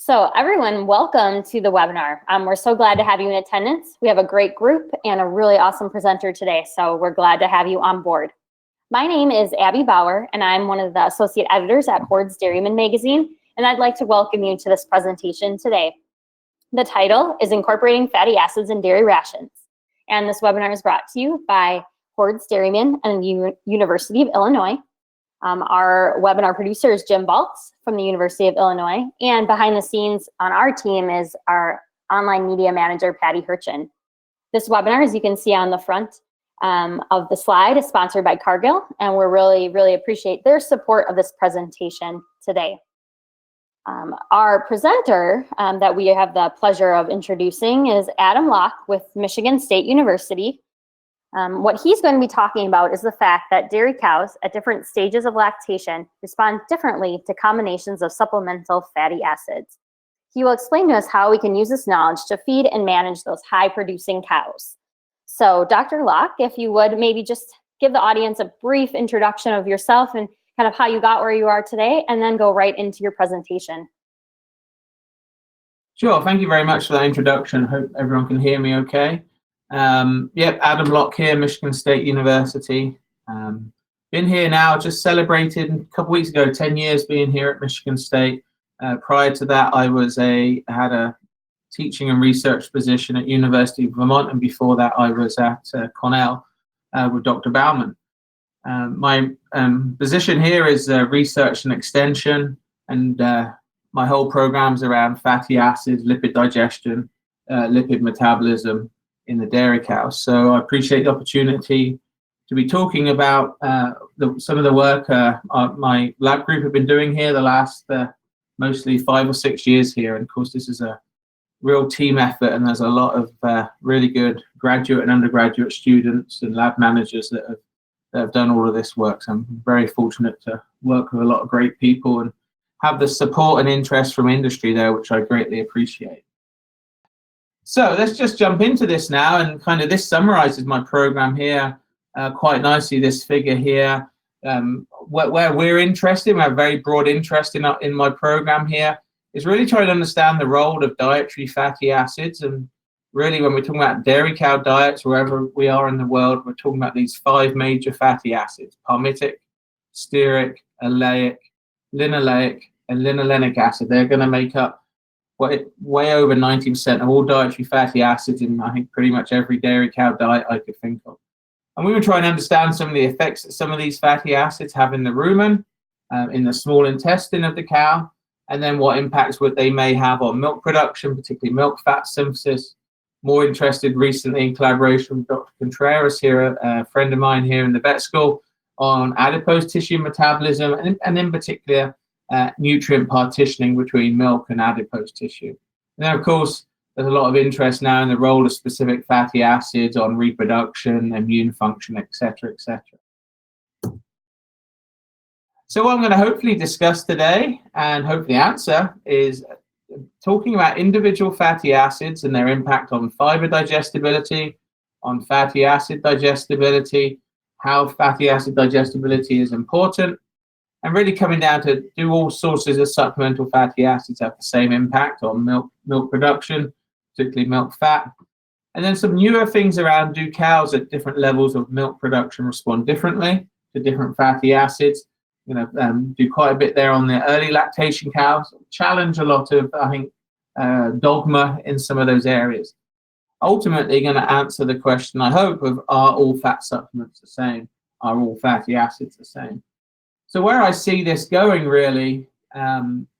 So everyone, welcome to the webinar. We're so glad to have you in attendance. We have a great group and a really awesome presenter today, so we're glad to have you on board. My name is Abby Bauer, and I'm one of the associate editors at Hoard's Dairyman magazine, and I'd like to welcome you to this presentation today. The title is Incorporating Fatty Acids in Dairy Rations, and this webinar is brought to you by Hoard's Dairyman and University of Illinois. Our webinar producer is Jim Baltz from the University of Illinois, and behind the scenes on our team is our online media manager, Patty Hirchin. This webinar, as you can see on the front of the slide, is sponsored by Cargill, and we really appreciate their support of this presentation today. Our presenter that we have the pleasure of introducing is Adam Locke with Michigan State University. What he's going to be talking about is the fact that dairy cows at different stages of lactation respond differently to combinations of supplemental fatty acids. He will explain to us how we can use this knowledge to feed and manage those high-producing cows. So, Dr. Locke, if you would maybe just give the audience a brief introduction of yourself and kind of how you got where you are today, and then go right into your presentation. Sure, thank you very much for that introduction. Hope everyone can hear me okay. Yep, Adam Locke here, Michigan State University. Been here now, just celebrated a couple weeks ago, 10 years being here at Michigan State. Prior to that, I had a teaching and research position at University of Vermont, and before that, I was at Cornell with Dr. Bauman. My position here is research and extension, and my whole program's around fatty acids, lipid digestion, lipid metabolism in the dairy cows. So I appreciate the opportunity to be talking about some of the work my lab group have been doing here the last mostly 5 or 6 years here. And of course, this is a real team effort, and there's a lot of really good graduate and undergraduate students and lab managers that have done all of this work. So I'm very fortunate to work with a lot of great people and have the support and interest from industry there, which I greatly appreciate. So let's just jump into this now, and kind of this summarizes my program here quite nicely. This figure here, where we're interested, we have a very broad interest in my program here, is really trying to understand the role of dietary fatty acids. And really, when we're talking about dairy cow diets, wherever we are in the world, we're talking about these 5 major fatty acids: palmitic, stearic, oleic, linoleic, and linolenic acid. They're going to make up way over 90% of all dietary fatty acids in, I think, pretty much every dairy cow diet I could think of. And we were trying to understand some of the effects that some of these fatty acids have in the rumen, in the small intestine of the cow, and then what impacts they may have on milk production, particularly milk fat synthesis. More interested recently, in collaboration with Dr. Contreras here, a friend of mine here in the vet school, on adipose tissue metabolism, and in particular, nutrient partitioning between milk and adipose tissue. And then, of course, there's a lot of interest now in the role of specific fatty acids on reproduction, immune function, etc., etc. So what I'm going to hopefully discuss today and hopefully answer is talking about individual fatty acids and their impact on fiber digestibility, on fatty acid digestibility, how fatty acid digestibility is important, and really coming down to, do all sources of supplemental fatty acids have the same impact on milk production, particularly milk fat? And then some newer things around, do cows at different levels of milk production respond differently to different fatty acids? Do quite a bit there on the early lactation cows, challenge a lot of, I think, dogma in some of those areas. Ultimately going to answer the question, I hope, of are all fat supplements the same? Are all fatty acids the same? So where I see this going really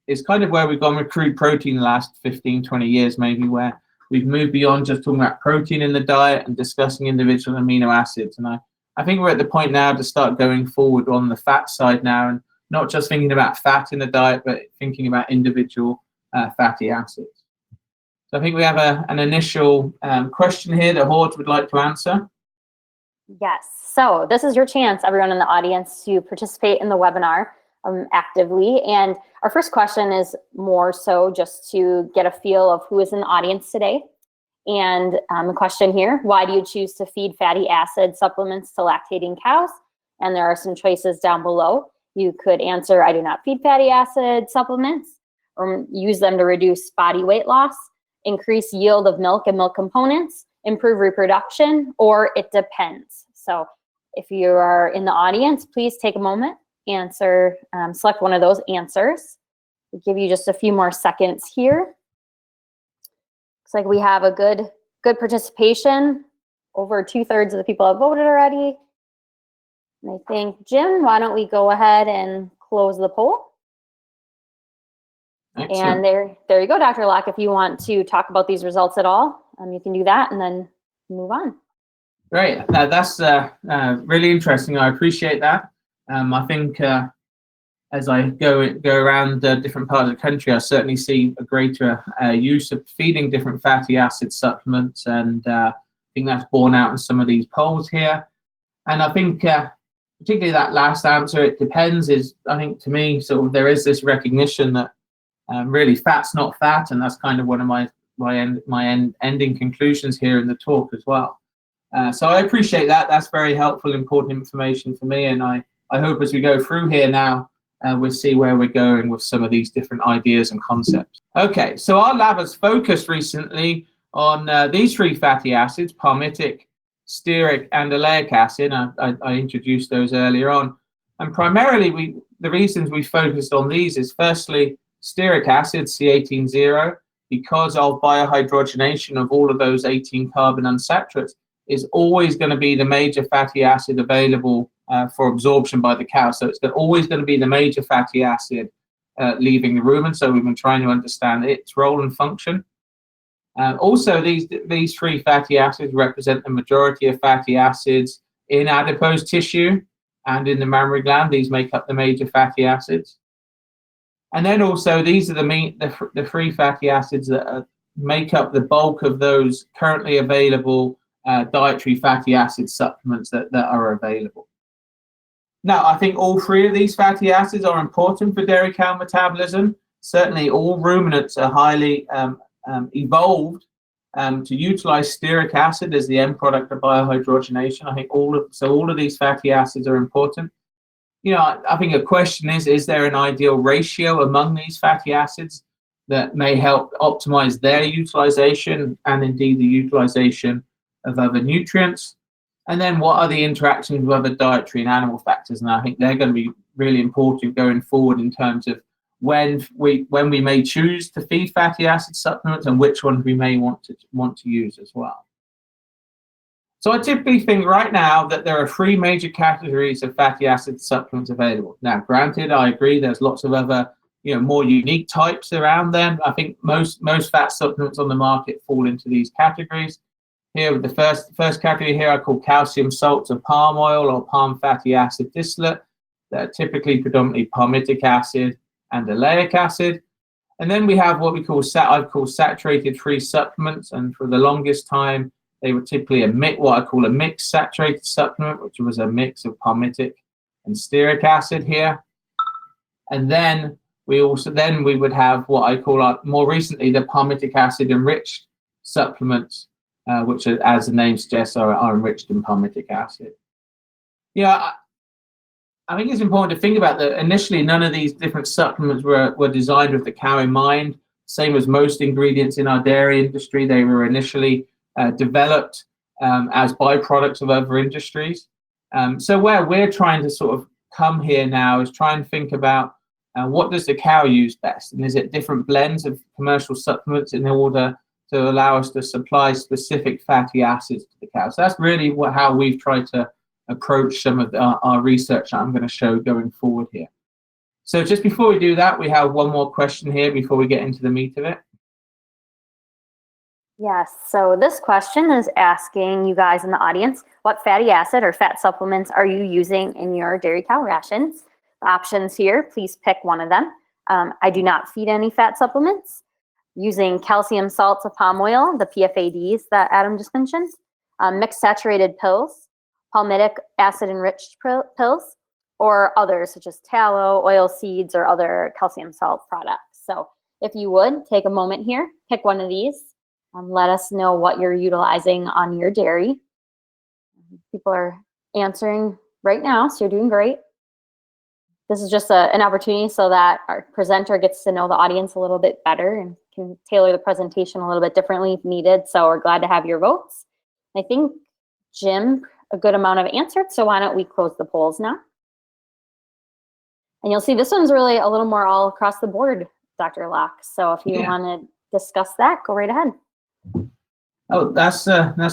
is kind of where we've gone with crude protein the last 15, 20 years maybe, where we've moved beyond just talking about protein in the diet and discussing individual amino acids. And I think we're at the point now to start going forward on the fat side now, and not just thinking about fat in the diet, but thinking about individual fatty acids. So I think we have an initial question here that Hoard would like to answer. Yes. So this is your chance, everyone in the audience, to participate in the webinar actively. And our first question is more so just to get a feel of who is in the audience today. And the question here, why do you choose to feed fatty acid supplements to lactating cows? And there are some choices down below. You could answer, I do not feed fatty acid supplements. or use them to reduce body weight loss, increase yield of milk and milk components, improve reproduction, or it depends. So if you are in the audience, please take a moment, answer, select one of those answers. We'll give you just a few more seconds here. Looks like we have a good participation. Over 2/3 of the people have voted already. And I think, Jim, why don't we go ahead and close the poll? Excellent. And there you go, Dr. Locke. If you want to talk about these results at all, you can do that and then move on. Great. That's really interesting. I appreciate that. I think as I go around different parts of the country, I certainly see a greater use of feeding different fatty acid supplements, and I think that's borne out in some of these polls here. And I think particularly that last answer, it depends, is, I think, to me, sort of there is this recognition that really fat's not fat, and that's kind of one of my ending conclusions here in the talk as well. So I appreciate that. That's very helpful, important information for me, and I hope as we go through here now, we'll see where we're going with some of these different ideas and concepts. Okay, so our lab has focused recently on these three fatty acids: palmitic, stearic, and oleic acid. I introduced those earlier on. And primarily, the reasons we focused on these is, firstly, stearic acid, C18-0, because of biohydrogenation of all of those 18 carbon unsaturates, is always going to be the major fatty acid available for absorption by the cow. So it's always going to be the major fatty acid leaving the rumen. So we've been trying to understand its role and function. Also, these three fatty acids represent the majority of fatty acids in adipose tissue and in the mammary gland. These make up the major fatty acids. And then also, these are the three fatty acids that make up the bulk of those currently available dietary fatty acid supplements that are available. Now, I think all three of these fatty acids are important for dairy cow metabolism. Certainly, all ruminants are highly evolved to utilize stearic acid as the end product of biohydrogenation. I think all of these fatty acids are important. You know, I think a question is there an ideal ratio among these fatty acids that may help optimize their utilization and indeed the utilization of other nutrients? And then what are the interactions with other dietary and animal factors? And I think they're going to be really important going forward in terms of when we may choose to feed fatty acid supplements and which ones we may want to use as well. So I typically think right now that there are three major categories of fatty acid supplements available. Now, granted, I agree there's lots of other, more unique types around them. I think most fat supplements on the market fall into these categories. Here, with the first category here, I call calcium salts of palm oil or palm fatty acid distillate. They're typically predominantly palmitic acid and oleic acid. And then we have what I've called saturated free supplements. And for the longest time, they were typically what I call a mixed saturated supplement, which was a mix of palmitic and stearic acid here. And then we would have what I call more recently the palmitic acid enriched supplements, which, as the name suggests, are enriched in palmitic acid. Yeah, I think it's important to think about that initially none of these different supplements were designed with the cow in mind. Same as most ingredients in our dairy industry, they were initially developed as byproducts of other industries. So where we're trying to sort of come here now is try and think about what does the cow use best, and is it different blends of commercial supplements in order to allow us to supply specific fatty acids to the cow. So that's really how we've tried to approach some of our research that I'm going to show going forward here. So just before we do that, we have one more question here before we get into the meat of it. Yes, so this question is asking you guys in the audience, what fatty acid or fat supplements are you using in your dairy cow rations? The options here, please pick one of them. I do not feed any fat supplements. Using calcium salts of palm oil, the PFADs that Adam just mentioned, mixed saturated pills, palmitic acid enriched pills, or others such as tallow, oil seeds, or other calcium salt products. So if you would, take a moment here, pick one of these, and let us know what you're utilizing on your dairy. People are answering right now, so you're doing great. this is just an opportunity so that our presenter gets to know the audience a little bit better and can tailor the presentation a little bit differently if needed. So we're glad to have your votes. I think Jim, a good amount of answered, so why don't we close the polls now? And you'll see this one's really a little more all across the board, Dr. Locke. So if you want to discuss that, go right ahead. Oh, that's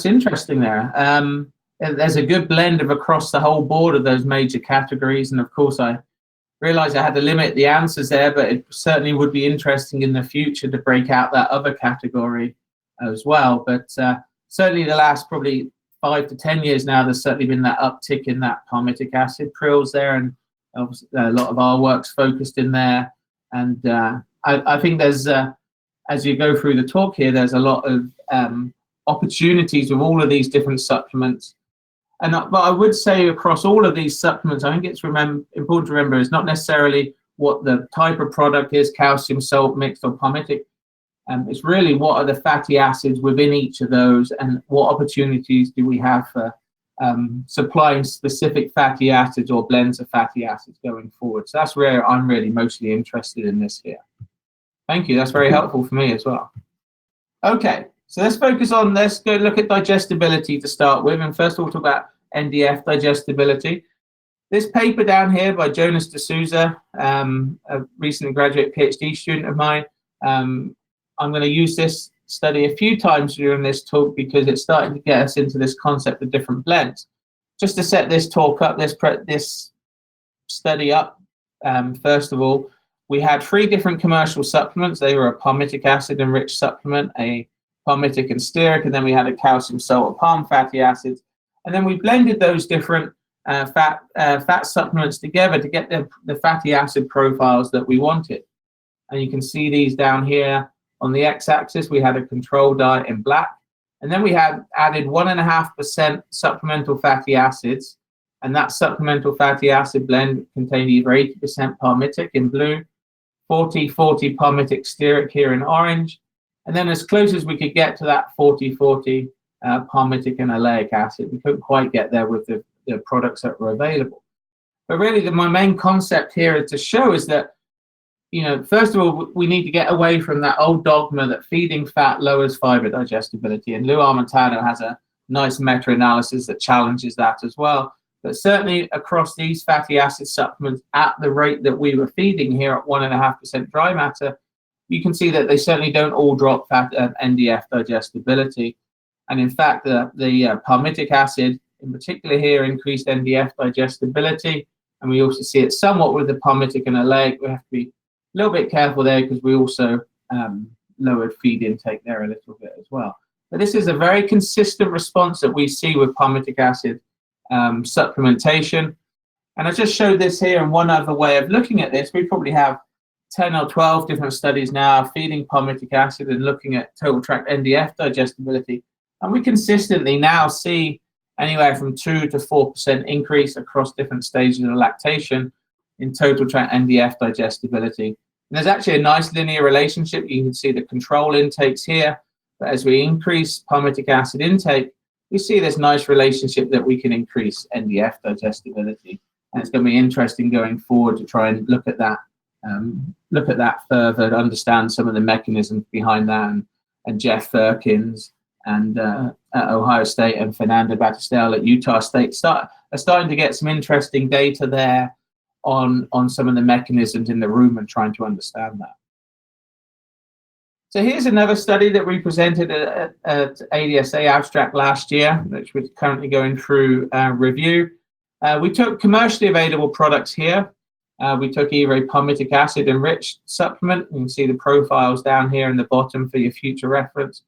interesting there. There's a good blend of across the whole board of those major categories. And of course, I realized I had to limit the answers there, but it certainly would be interesting in the future to break out that other category as well. But certainly the last probably 5 to 10 years now, there's certainly been that uptick in that palmitic acid prills there. And obviously a lot of our work's focused in there. And I think there's, as you go through the talk here, there's a lot of opportunities with all of these different supplements. But I would say across all of these supplements, I think it's important to remember is not necessarily what the type of product is, calcium, salt, mixed or palmitic. It's really what are the fatty acids within each of those and what opportunities do we have for supplying specific fatty acids or blends of fatty acids going forward. So that's where I'm really mostly interested in this here. Thank you. That's very helpful for me as well. Okay. So let's go look at digestibility to start with. And first of all, talk about NDF digestibility. This paper down here by Jonas D'Souza, a recently graduate PhD student of mine, I'm going to use this study a few times during this talk because it's starting to get us into this concept of different blends. Just to set this talk up, this study up, first of all, we had 3 different commercial supplements. They were a palmitic acid enriched supplement, a palmitic and stearic, and then we had a calcium, salt, or palm fatty acids. And then we blended those different fat supplements together to get the fatty acid profiles that we wanted. And you can see these down here on the x-axis. We had a control diet in black. And then we had added 1.5% supplemental fatty acids. And that supplemental fatty acid blend contained either 80% palmitic in blue, 40-40 palmitic stearic here in orange, and then as close as we could get to that 40-40 palmitic and oleic acid. We couldn't quite get there with the products that were available. But really, my main concept here to show is that, first of all, we need to get away from that old dogma that feeding fat lowers fiber digestibility. And Lou Armentano has a nice meta-analysis that challenges that as well. But certainly across these fatty acid supplements at the rate that we were feeding here at 1.5% dry matter, you can see that they certainly don't all drop NDF digestibility. And in fact, the palmitic acid in particular here increased NDF digestibility. And we also see it somewhat with the palmitic and oleic. We have to be a little bit careful there because we also lowered feed intake there a little bit as well. But this is a very consistent response that we see with palmitic acid supplementation. And I just showed this here, and one other way of looking at this, we probably have 10 or 12 different studies now feeding palmitic acid and looking at total tract NDF digestibility. And we consistently now see anywhere from 2 to 4% increase across different stages of lactation in total tract NDF digestibility. And there's actually a nice linear relationship. You can see the control intakes here, but as we increase palmitic acid intake, we see this nice relationship that we can increase NDF digestibility. And it's going to be interesting going forward to try and look at that further, to understand some of the mechanisms behind that. And Jeff Firkins and at Ohio State and Fernando Batistelle at Utah State are starting to get some interesting data there on some of the mechanisms in the room and trying to understand that. So here's another study that we presented at ADSA abstract last year, which we're currently going through review. We took commercially available products here. We took either a palmitic acid enriched supplement. You can see the profiles down here in the bottom for your future reference.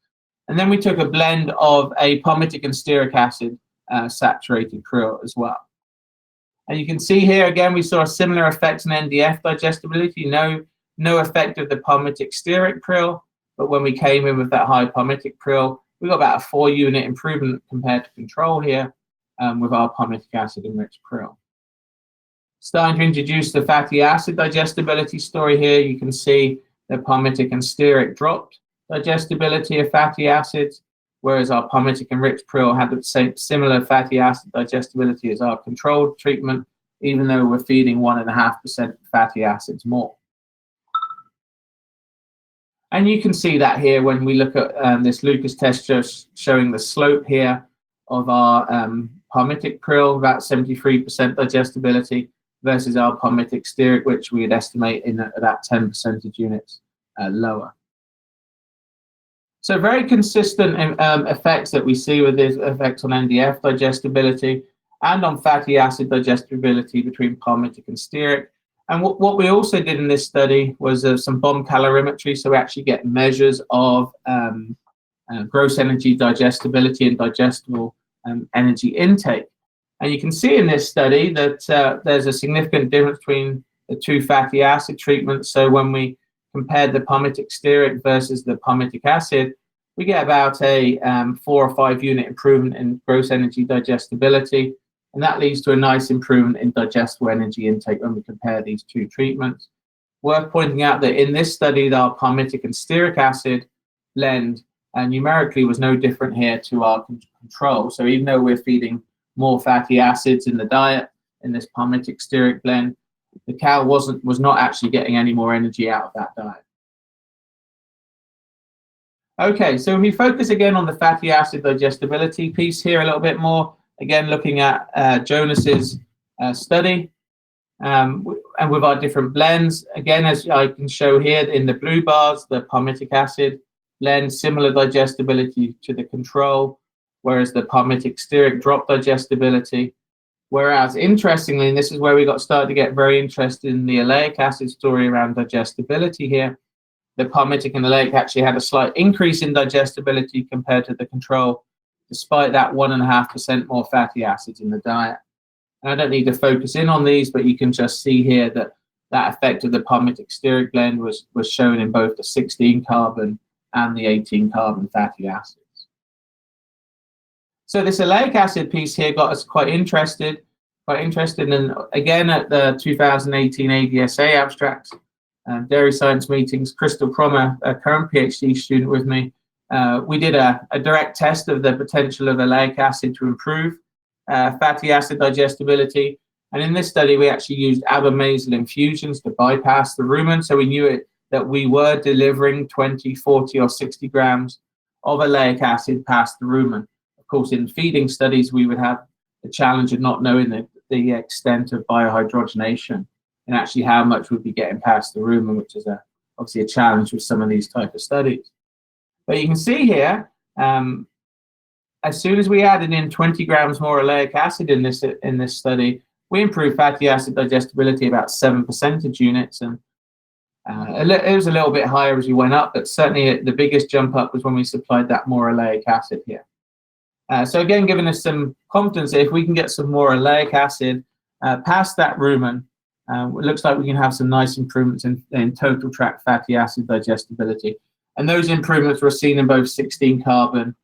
And then we took a blend of a palmitic and stearic acid saturated krill as well. And you can see here again, we saw a similar effect in NDF digestibility, no effect of the palmitic stearic krill. But when we came in with that high palmitic krill, we got about a 4-unit improvement compared to control here with our palmitic acid enriched krill. Starting to introduce the fatty acid digestibility story here, you can see the palmitic and stearic dropped digestibility of fatty acids, whereas our palmitic enriched krill had the same similar fatty acid digestibility as our controlled treatment, even though we're feeding 1.5% fatty acids more. And you can see that here when we look at this Lucas test just showing the slope here of our palmitic prill, about 73% digestibility, versus our palmitic stearic, which we would estimate in about 10 percentage units lower. So very consistent effects that we see with this effect on NDF digestibility and on fatty acid digestibility between palmitic and stearic. And what we also did in this study was some bomb calorimetry, so we actually get measures of gross energy digestibility and digestible energy intake. And you can see in this study that there's a significant difference between the two fatty acid treatments. So when we compared the palmitic stearic versus the palmitic acid, we get about a 4 or 5 unit improvement in gross energy digestibility. And that leads to a nice improvement in digestible energy intake when we compare these two treatments. Worth pointing out that in this study, our palmitic and stearic acid blend numerically was no different here to our control. So even though we're feeding more fatty acids in the diet in this palmitic stearic blend, the cow was not actually getting any more energy out of that diet. Okay, so if we focus again on the fatty acid digestibility piece here a little bit more, again looking at Jonas's study, and with our different blends, again, as I can show here in the blue bars, the palmitic acid blend, similar digestibility to the control, whereas the palmitic stearic dropped digestibility. Whereas, interestingly, and this is where we started to get very interested in the oleic acid story around digestibility here, the palmitic and oleic actually had a slight increase in digestibility compared to the control, despite that 1.5% more fatty acids in the diet. And I don't need to focus in on these, but you can just see here that that effect of the palmitic stearic blend was shown in both the 16 carbon and the 18 carbon fatty acids. So this oleic acid piece here got us quite interested. And again, at the 2018 ADSA abstracts, dairy science meetings, Crystal Cromer, a current PhD student with me, we did a direct test of the potential of oleic acid to improve fatty acid digestibility. And in this study, we actually used abomasal infusions to bypass the rumen. So we knew that we were delivering 20, 40, or 60 grams of oleic acid past the rumen. Of course, in feeding studies, we would have the challenge of not knowing the extent of biohydrogenation and actually how much would be getting past the rumen, which is obviously a challenge with some of these type of studies. But you can see here, as soon as we added in 20 grams more oleic acid in this study, we improved fatty acid digestibility about 7 percentage units, and it was a little bit higher as we went up, but certainly the biggest jump up was when we supplied that more oleic acid here. So again, giving us some confidence that if we can get some more oleic acid past that rumen, it looks like we can have some nice improvements in total tract fatty acid digestibility. And those improvements were seen in both 16 carbon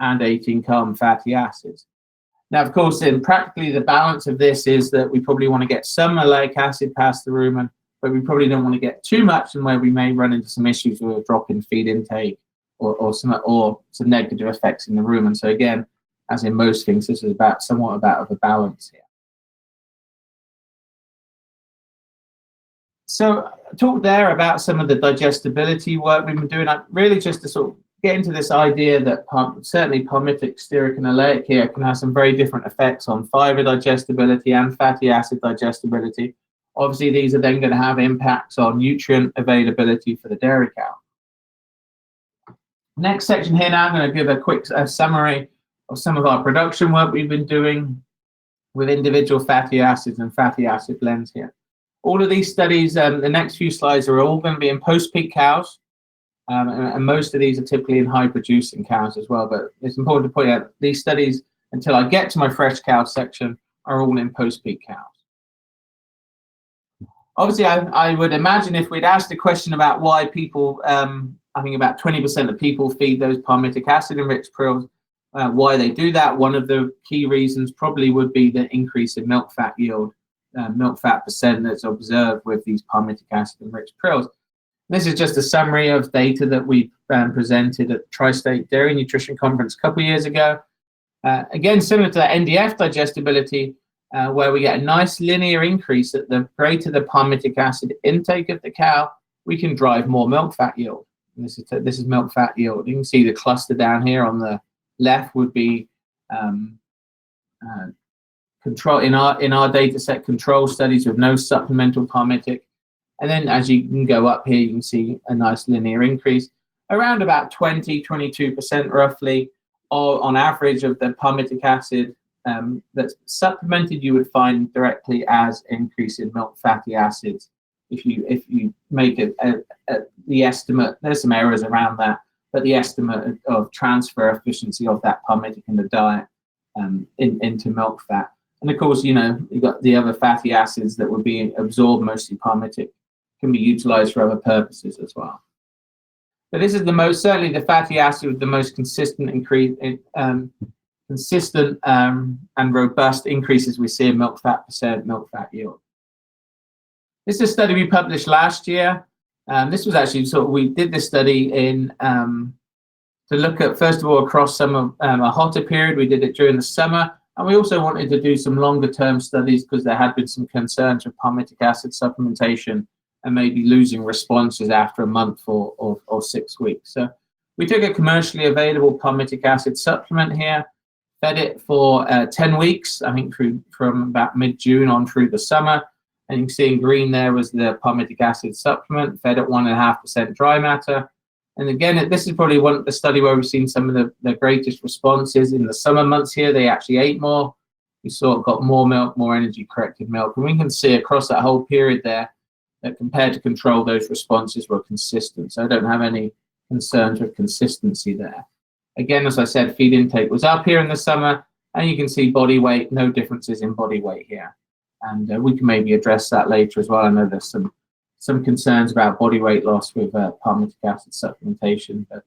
and 18 carbon fatty acids. Now, of course, in practically the balance of this is that we probably want to get some oleic acid past the rumen, but we probably don't want to get too much, and where we may run into some issues with a drop in feed intake or some negative effects in the rumen. So again, as in most things, this is somewhat about a balance here. So I talked there about some of the digestibility work we've been doing, really just to sort of get into this idea that certainly palmitic, stearic, and oleic here can have some very different effects on fiber digestibility and fatty acid digestibility. Obviously, these are then going to have impacts on nutrient availability for the dairy cow. Next section here now, I'm going to give a quick summary of some of our production work we've been doing with individual fatty acids and fatty acid blends here. All of these studies, the next few slides are all going to be in post-peak cows, and most of these are typically in high-producing cows as well. But it's important to point out these studies, until I get to my fresh cow section, are all in post-peak cows. Obviously, I would imagine if we'd asked a question about why people, I think about 20% of people feed those palmitic acid-enriched prills, why they do that, one of the key reasons probably would be the increase in milk fat yield, milk fat percent that's observed with these palmitic acid-enriched prills. This is just a summary of data that we presented at Tri-State Dairy Nutrition Conference a couple of years ago. Again, similar to the NDF digestibility, where we get a nice linear increase. That the greater the palmitic acid intake of the cow, we can drive more milk fat yield. And this is milk fat yield. You can see the cluster down here on the left would be control in our data set control studies with no supplemental palmitic. And then as you can go up here, you can see a nice linear increase around about 22% roughly, or on average of the palmitic acid that's supplemented, you would find directly as increase in milk fatty acids. If you make the estimate, there's some errors around that, but the estimate of transfer efficiency of that palmitic in the diet into milk fat. And of course, you know, you've got the other fatty acids that would be absorbed, mostly palmitic, can be utilized for other purposes as well. But this is certainly the fatty acid with the most consistent increase, consistent and robust increases we see in milk fat percent, milk fat yield. This is a study we published last year. This was actually we did this study to look at, first of all, across a hotter period. We did it during the summer, and we also wanted to do some longer term studies because there had been some concerns with palmitic acid supplementation and maybe losing responses after a month or 6 weeks. So we took a commercially available palmitic acid supplement here, fed it for 10 weeks, I think from about mid-June on through the summer. And you can see in green there was the palmitic acid supplement, fed at 1.5% dry matter. And again, this is probably the study where we've seen some of the greatest responses in the summer months here. They actually ate more. We got more milk, more energy corrected milk. And we can see across that whole period there that compared to control, those responses were consistent. So I don't have any concerns with consistency there. Again, as I said, feed intake was up here in the summer, and you can see body weight, no differences in body weight here. And we can maybe address that later as well. I know there's some concerns about body weight loss with palmitic acid supplementation, but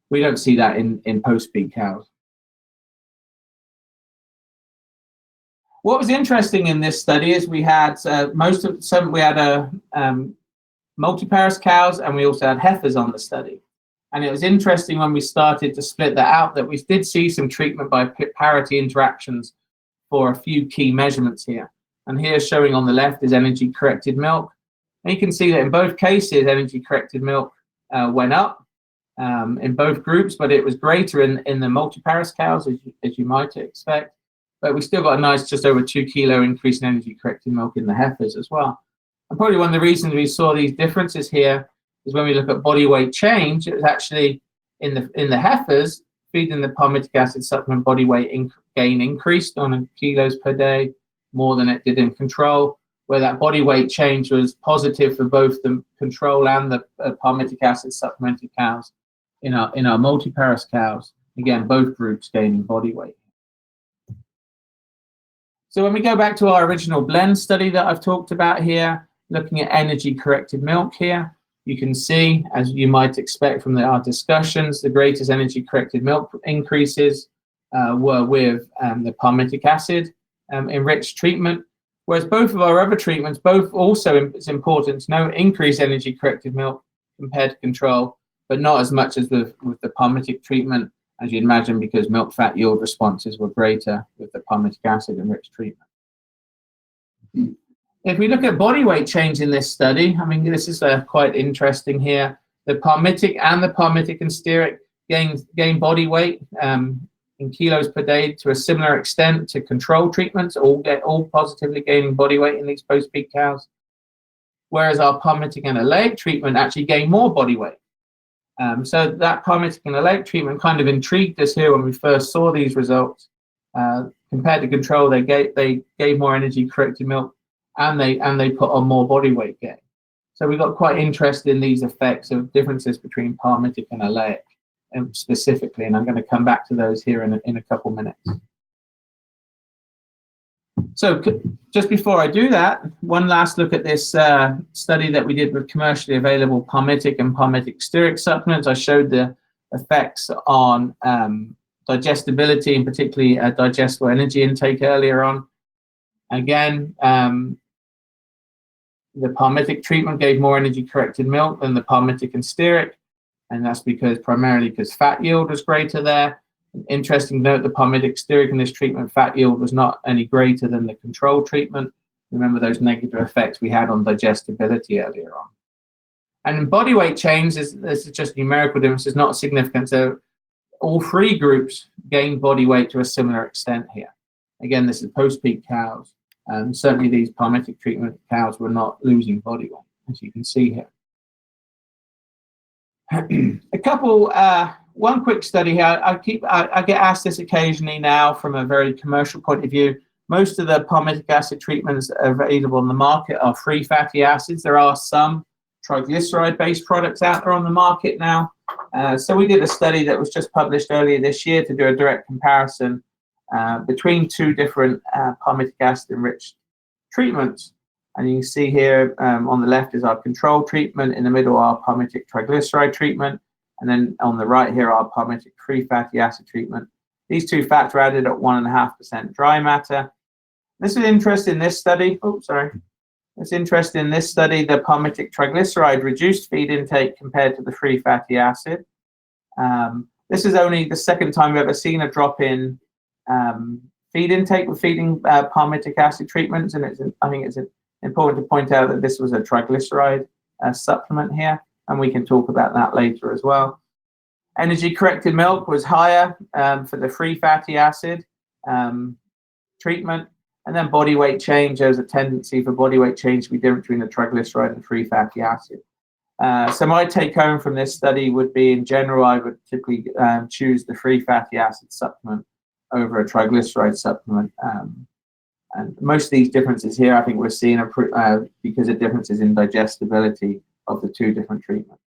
we don't see that in post-peak cows. What was interesting in this study is we had multiparous cows, and we also had heifers on the study. And it was interesting when we started to split that out that we did see some treatment by parity interactions for a few key measurements here. And here showing on the left is energy corrected milk. And you can see that in both cases, energy corrected milk went up in both groups, but it was greater in the multiparous cows, as you might expect. But we still got a nice just over 2 kilo increase in energy corrected milk in the heifers as well. And probably one of the reasons we saw these differences here is when we look at body weight change, it was actually in the heifers feeding the palmitic acid supplement, body weight gain increased on kilos per day more than it did in control, where that body weight change was positive for both the control and the palmitic acid supplemented cows in our multiparous cows. Again, both groups gaining body weight. So when we go back to our original blend study that I've talked about here, looking at energy corrected milk here, you can see, as you might expect from our discussions, the greatest energy corrected milk increases were with the palmitic acid enriched treatment, whereas both of our other treatments, both also, it's important to know, increase energy corrected milk compared to control, but not as much as with the palmitic treatment, as you'd imagine, because milk fat yield responses were greater with the palmitic acid enriched treatment. If we look at body weight change in this study, I mean, this is quite interesting here. The palmitic and the palmitic and stearic gain body weight in kilos per day to a similar extent to control treatments, all positively gaining body weight in these post-peak cows, whereas our palmitic and oleic treatment actually gained more body weight. So that palmitic and oleic treatment kind of intrigued us here when we first saw these results. Compared to control, they gave more energy corrected milk, and they put on more body weight gain. So we got quite interested in these effects of differences between palmitic and oleic specifically, and I'm going to come back to those here in a couple minutes. So just before I do that, one last look at this study that we did with commercially available palmitic and palmitic stearic supplements. I showed the effects on digestibility and particularly digestible energy intake earlier on. Again, the palmitic treatment gave more energy corrected milk than the palmitic and stearic, and that's primarily because fat yield was greater there. Interesting note, the palmitic stearic in this treatment fat yield was not any greater than the control treatment. Remember those negative effects we had on digestibility earlier on. And in body weight change, this is just numerical difference, is not significant. So all three groups gained body weight to a similar extent here. Again, this is post-peak cows. Certainly these palmitic treatment cows were not losing body weight, as you can see here. One quick study here. I get asked this occasionally now from a very commercial point of view. Most of the palmitic acid treatments available on the market are free fatty acids. There are some triglyceride-based products out there on the market now. So we did a study that was just published earlier this year to do a direct comparison between two different palmitic acid-enriched treatments. And you can see here on the left is our control treatment, in the middle our palmitic triglyceride treatment, and then on the right here our palmitic free fatty acid treatment. These two fats were added at 1.5% dry matter. This is interesting in this study. It's interesting in this study, the palmitic triglyceride reduced feed intake compared to the free fatty acid. This is only the second time we've ever seen a drop in feed intake with feeding palmitic acid treatments, and I think it's important to point out that this was a triglyceride supplement here, and we can talk about that later as well. Energy corrected milk was higher for the free fatty acid treatment. And then body weight change, there's a tendency for body weight change to be different between the triglyceride and free fatty acid. So my take home from this study would be, in general, I would typically choose the free fatty acid supplement over a triglyceride supplement. And most of these differences here, I think we're seeing because of differences in digestibility of the two different treatments.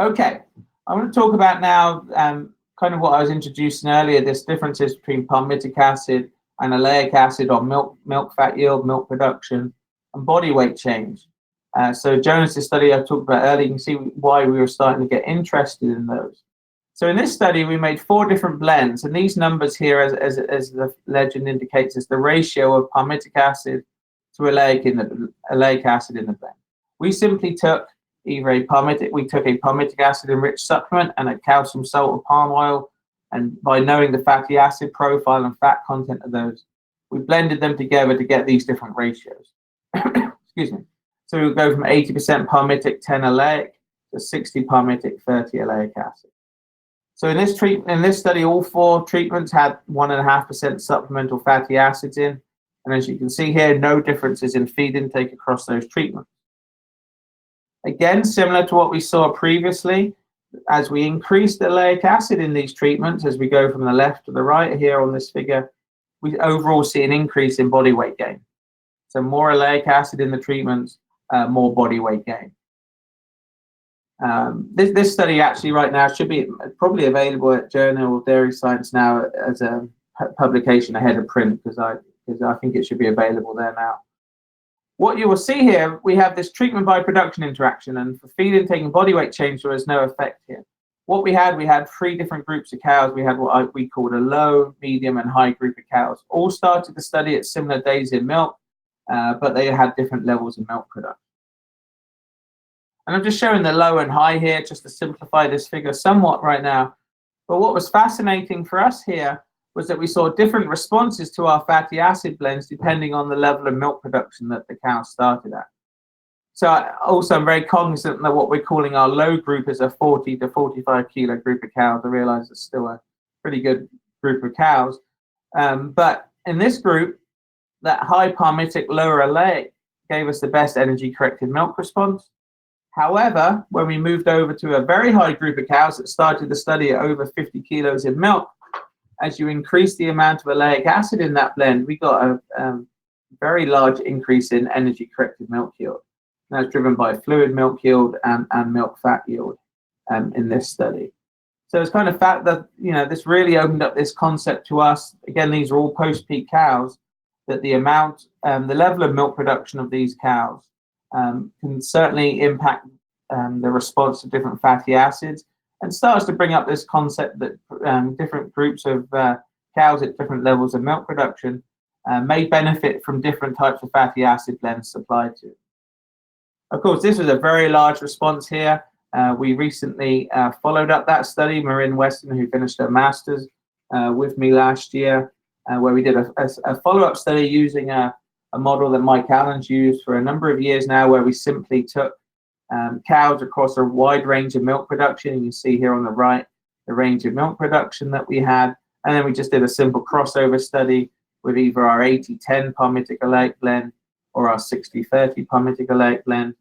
Okay, I want to talk about now kind of what I was introducing earlier, this differences between palmitic acid and oleic acid on milk fat yield, milk production, and body weight change. So Jonas' study I talked about earlier, you can see why we were starting to get interested in those. So in this study, we made 4 different blends, and these numbers here, as the legend indicates, is the ratio of palmitic acid to oleic acid in the blend. We simply took a palmitic acid enriched supplement and a calcium salt or palm oil, and by knowing the fatty acid profile and fat content of those, we blended them together to get these different ratios. Excuse me. So we'll go from 80% palmitic, 10 oleic, to 60 palmitic, 30 oleic acid. So in this study, all 4 treatments had 1.5% supplemental fatty acids in, and as you can see here, no differences in feed intake across those treatments. Again, similar to what we saw previously, as we increase the oleic acid in these treatments, as we go from the left to the right here on this figure, we overall see an increase in body weight gain. So more oleic acid in the treatments, more body weight gain. This study actually right now should be probably available at Journal of Dairy Science now as a publication ahead of print, because I think it should be available there now. What you will see here, we have this treatment by production interaction, and for feed intake and body weight change, there is no effect here. What we had 3 different groups of cows. We had what we called a low, medium, and high group of cows. All started the study at similar days in milk, but they had different levels of milk production. And I'm just showing the low and high here just to simplify this figure somewhat right now. But what was fascinating for us here was that we saw different responses to our fatty acid blends depending on the level of milk production that the cow started at. So I'm very cognizant that what we're calling our low group is a 40 to 45 kilo group of cows. I realize it's still a pretty good group of cows. But in this group, that high palmitic, lower oleic gave us the best energy corrected milk response. However, when we moved over to a very high group of cows that started the study at over 50 kilos in milk, as you increase the amount of oleic acid in that blend, we got a very large increase in energy corrected milk yield. And that's driven by fluid milk yield and milk fat yield in this study. So it's kind of fact that, this really opened up this concept to us. Again, these are all post-peak cows, that the amount, the level of milk production of these cows can certainly impact the response to different fatty acids, and starts to bring up this concept that different groups of cows at different levels of milk production may benefit from different types of fatty acid blends supplied to. Of course, this was a very large response here. We recently followed up that study. Marin Weston, who finished her master's with me last year, where we did a follow-up study using a model that Mike Allen's used for a number of years now, where we simply took cows across a wide range of milk production. You can see here on the right the range of milk production that we had. And then we just did a simple crossover study with either our 80-10 palmitic oleic blend or our 60-30 palmitic oleic blend.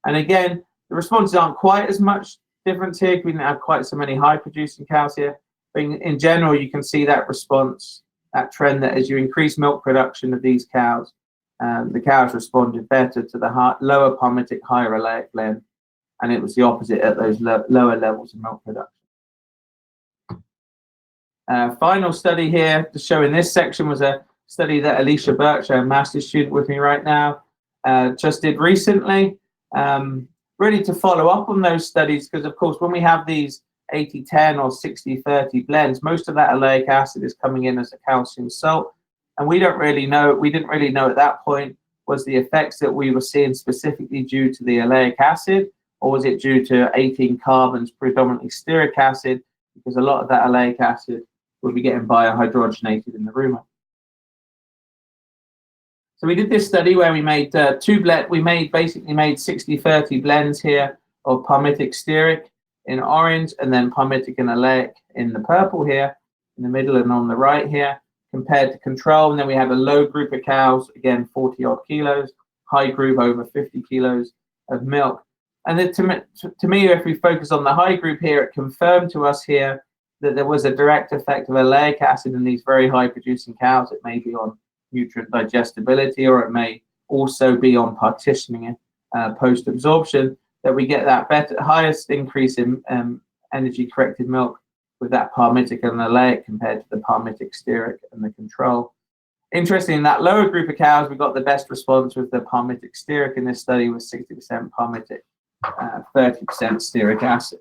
And again, the responses aren't quite as much difference here because we didn't have quite so many high producing cows here. But in general, you can see that response, that trend, that as you increase milk production of these cows, the cows responded better to the lower palmitic, higher oleic blend. And it was the opposite at those lower levels of milk production. Final study here to show in this section was a study that Alicia Birch, a master's student with me right now, just did recently, really to follow up on those studies, because of course when we have these 80-10 or 60-30 blends, most of that oleic acid is coming in as a calcium salt, and we didn't really know at that point, was the effects that we were seeing specifically due to the oleic acid, or was it due to 18 carbons, predominantly stearic acid, because a lot of that oleic acid will be getting biohydrogenated in the rumen. So we did this study where we made basically made 60-30 blends here of palmitic stearic in orange, and then palmitic and oleic in the purple here, in the middle and on the right here, compared to control. And then we had a low group of cows, again 40 odd kilos, high group over 50 kilos of milk. And then to me, if we focus on the high group here, it confirmed to us here that there was a direct effect of oleic acid in these very high producing cows. It may be on nutrient digestibility, or it may also be on partitioning post absorption, that we get that highest increase in energy corrected milk with that palmitic and oleic compared to the palmitic stearic and the control. Interesting, in that lower group of cows, we got the best response with the palmitic stearic in this study, with 60% palmitic, 30% stearic acid.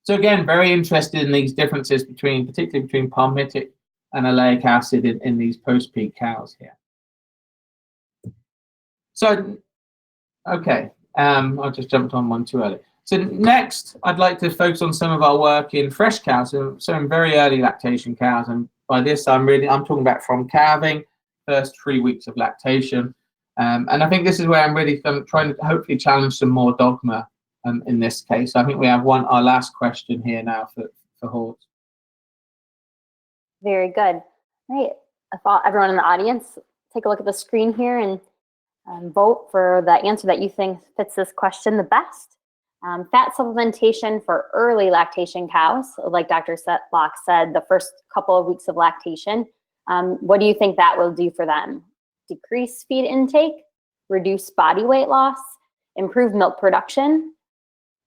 So again, very interested in these differences particularly between palmitic and oleic acid in these post-peak cows here. So, okay, I just jumped on one too early. So next, I'd like to focus on some of our work in fresh cows, so in very early lactation cows. And by this, I'm talking about from calving, first 3 weeks of lactation. And I think this is where I'm really trying to hopefully challenge some more dogma in this case. I think we have our last question here now for Hort. Very good. All right, everyone in the audience, take a look at the screen here and vote for the answer that you think fits this question the best. Fat supplementation for early lactation cows, like Dr. Locke said, the first couple of weeks of lactation. What do you think that will do for them? Decrease feed intake, reduce body weight loss, improve milk production?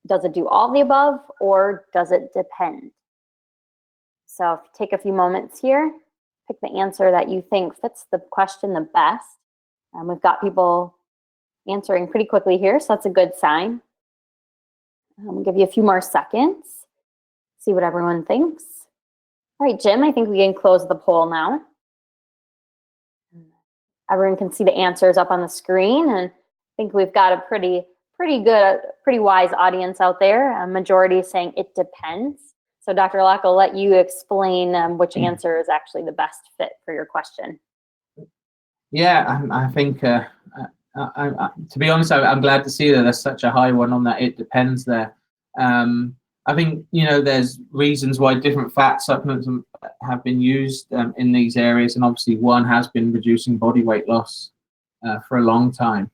Does it do all the above, or does it depend? So take a few moments here, pick the answer that you think fits the question the best. We've got people answering pretty quickly here, so that's a good sign. We'll give you a few more seconds, see what everyone thinks. All right, Jim, I think we can close the poll now. Everyone can see the answers up on the screen, and I think we've got a pretty wise audience out there. A majority is saying it depends. So Dr. Locke, I'll let you explain which answer is actually the best fit for your question. Yeah, I think, to be honest, I'm glad to see that there's such a high one on that it depends there. I think, there's reasons why different fat supplements have been used in these areas, and obviously one has been reducing body weight loss for a long time.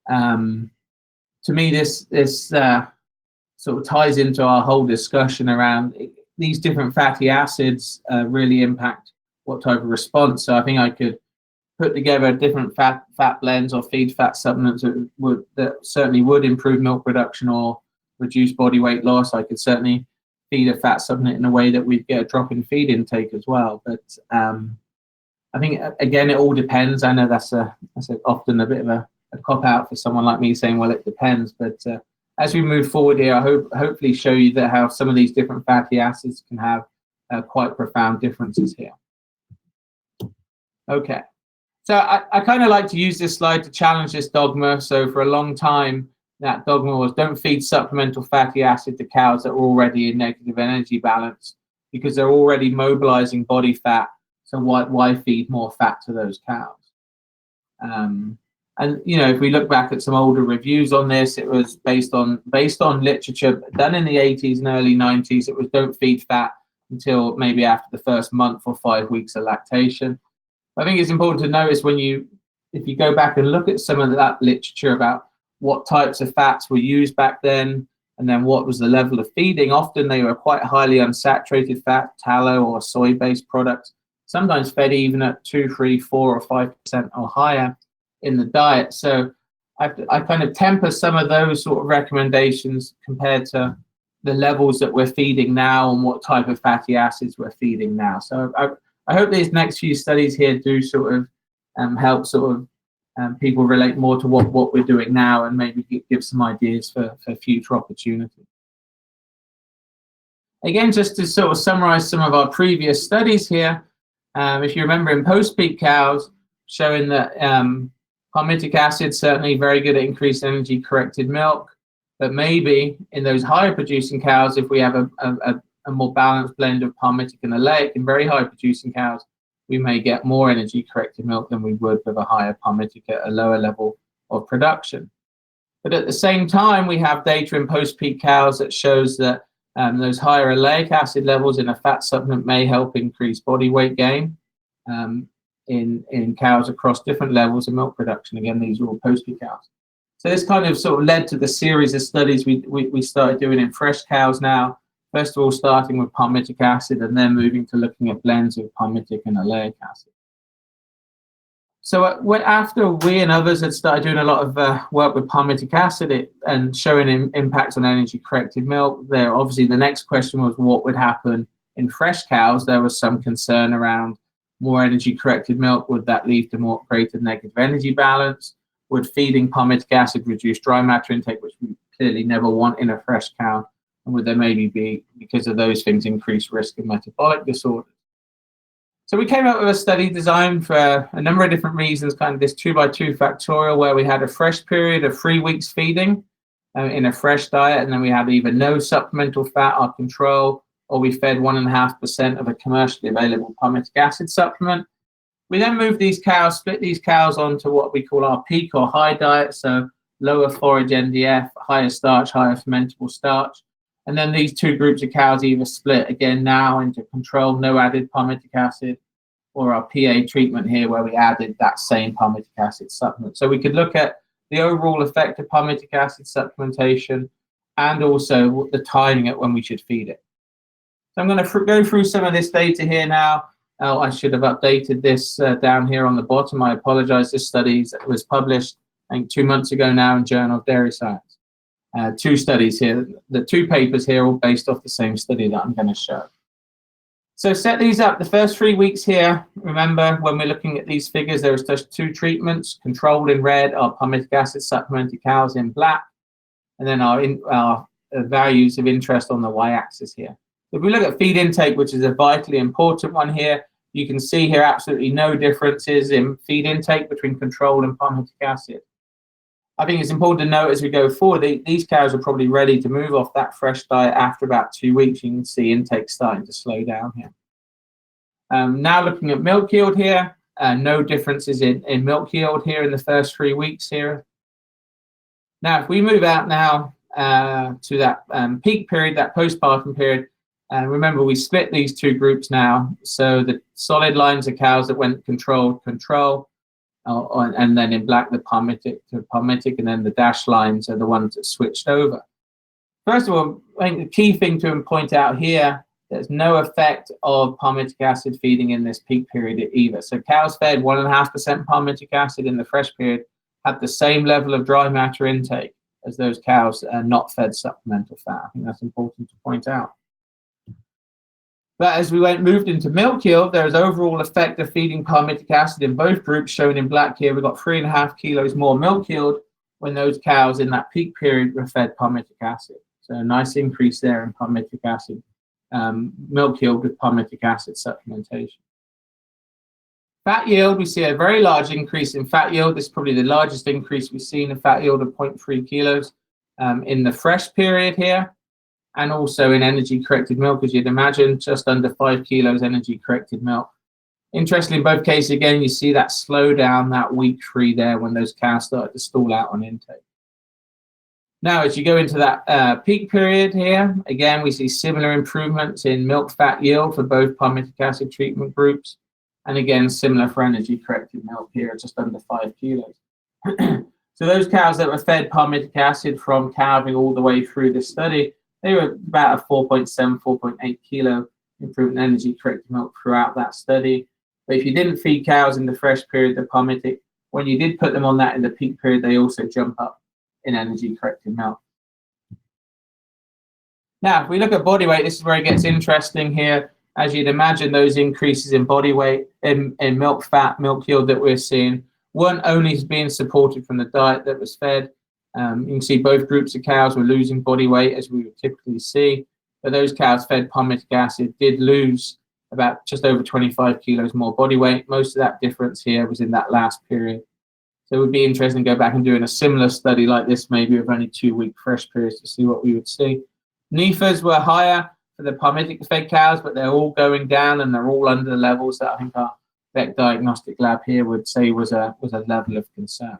To me, this sort of ties into our whole discussion around these different fatty acids really impact what type of response. So I think I could put together different fat blends or feed fat supplements that certainly would improve milk production or reduce body weight loss. I could certainly feed a fat supplement in a way that we'd get a drop in feed intake as well. But I think, again, it all depends. I know that's often a bit of a cop-out for someone like me saying, well, it depends. But as we move forward here, I hopefully show you that how some of these different fatty acids can have quite profound differences here. Okay. So I kind of like to use this slide to challenge this dogma. So for a long time, that dogma was don't feed supplemental fatty acid to cows that are already in negative energy balance because they're already mobilizing body fat. So why feed more fat to those cows? And if we look back at some older reviews on this, it was based on literature done in the 80s and early 90s. It was don't feed fat until maybe after the first month or 5 weeks of lactation. I think it's important to notice if you go back and look at some of that literature about what types of fats were used back then, and then what was the level of feeding. Often they were quite highly unsaturated fat, tallow or soy-based products, sometimes fed even at 2, 3, 4 or 5% or higher in the diet. So I kind of temper some of those sort of recommendations compared to the levels that we're feeding now and what type of fatty acids we're feeding now. So I hope these next few studies here do sort of help sort of people relate more to what we're doing now and maybe give some ideas for future opportunity. Again, just to sort of summarize some of our previous studies here, if you remember in post-peak cows, showing that palmitic acid certainly very good at increased energy corrected milk, but maybe in those higher producing cows, if we have a more balanced blend of palmitic and oleic in very high producing cows, we may get more energy corrected milk than we would with a higher palmitic at a lower level of production. But at the same time, we have data in post-peak cows that shows that those higher oleic acid levels in a fat supplement may help increase body weight gain in cows across different levels of milk production. Again, these are all post-peak cows. So this kind of sort of led to the series of studies we started doing in fresh cows now. First of all, starting with palmitic acid and then moving to looking at blends of palmitic and oleic acid. So after we and others had started doing a lot of work with palmitic acid and showing impacts on energy corrected milk, obviously the next question was what would happen in fresh cows. There was some concern around more energy corrected milk. Would that lead to more greater negative energy balance? Would feeding palmitic acid reduce dry matter intake, which we clearly never want in a fresh cow? And would there maybe be, because of those things, increased risk of metabolic disorders? So we came up with a study designed for a number of different reasons, kind of this 2x2 factorial, where we had a fresh period of 3 weeks feeding in a fresh diet, and then we had either no supplemental fat, our control, or we fed 1.5% of a commercially available palmitic acid supplement. We then moved these cows, split these cows onto what we call our peak or high diet, so lower forage NDF, higher starch, higher fermentable starch. And then these two groups of cows either split again now into control, no added palmitic acid, or our PA treatment here where we added that same palmitic acid supplement. So we could look at the overall effect of palmitic acid supplementation and also the timing at when we should feed it. So I'm going to go through some of this data here now. I should have updated this down here on the bottom. I apologize. This study was published, I think, 2 months ago now in Journal of Dairy Science. 2 studies here. The 2 papers here are all based off the same study that I'm going to show. So set these up. The first 3 weeks here, remember when we're looking at these figures, there was just 2 treatments, controlled in red, our palmitic acid supplemented cows in black, and then our values of interest on the y-axis here. If we look at feed intake, which is a vitally important one here, you can see here absolutely no differences in feed intake between control and palmitic acid. I think it's important to note as we go forward, these cows are probably ready to move off that fresh diet after about 2 weeks. You can see intake starting to slow down here. Now looking at milk yield here, no differences in milk yield here in the first 3 weeks here. Now, if we move out now to that peak period, that postpartum period, remember we split these 2 groups now. So the solid lines are cows that went control, and then in black the palmitic to palmitic, and then the dashed lines are the ones that switched over. First of all, I think the key thing to point out here, there's no effect of palmitic acid feeding in this peak period either. So cows fed 1.5% palmitic acid in the fresh period had the same level of dry matter intake as those cows not fed supplemental fat. I think that's important to point out. But as we moved into milk yield, there is overall effect of feeding palmitic acid in both groups, shown in black here. We got 3.5 kilos more milk yield when those cows in that peak period were fed palmitic acid. So a nice increase there in palmitic acid, milk yield with palmitic acid supplementation. Fat yield, we see a very large increase in fat yield. This is probably the largest increase we've seen in fat yield of 0.3 kilos. in the fresh period here, and also in energy corrected milk, as you'd imagine, just under 5 kilos energy corrected milk. Interestingly, in both cases, again, you see that slowdown that week 3 there when those cows started to stall out on intake. Now, as you go into that peak period here, again, we see similar improvements in milk fat yield for both palmitic acid treatment groups. And again, similar for energy corrected milk here, just under 5 kilos. So those cows that were fed palmitic acid from calving all the way through the study, they were about a 4.7, 4.8 kilo improvement in energy corrected milk throughout that study. But if you didn't feed cows in the fresh period, the palmitic, when you did put them on that in the peak period, they also jump up in energy corrected milk. Now, if we look at body weight, this is where it gets interesting here. As you'd imagine, those increases in body weight, in milk fat, milk yield that we're seeing, weren't only being supported from the diet that was fed. You can see both groups of cows were losing body weight, as we would typically see. But those cows fed palmitic acid did lose about just over 25 kilos more body weight. Most of that difference here was in that last period. So it would be interesting to go back and doing a similar study like this, maybe with only 2-week fresh periods, to see what we would see. NEFAs were higher for the palmitic fed cows, but they're all going down and they're all under the levels that I think our vet diagnostic lab here would say was a level of concern.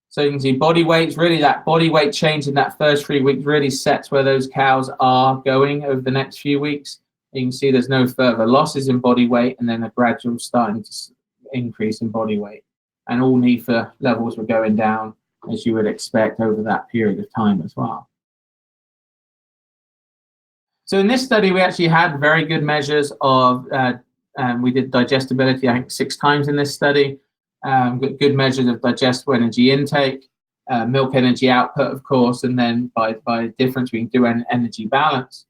So you can see body weights, really that body weight change in that first 3 weeks really sets where those cows are going over the next few weeks. You can see there's no further losses in body weight and then a gradual starting to increase in body weight. And all NEFA levels were going down, as you would expect, over that period of time as well. So in this study, we actually had very good measures of, we did digestibility, I think 6 times in this study. Good measures of digestible energy intake, milk energy output, of course, and then by difference, we can do an energy balance.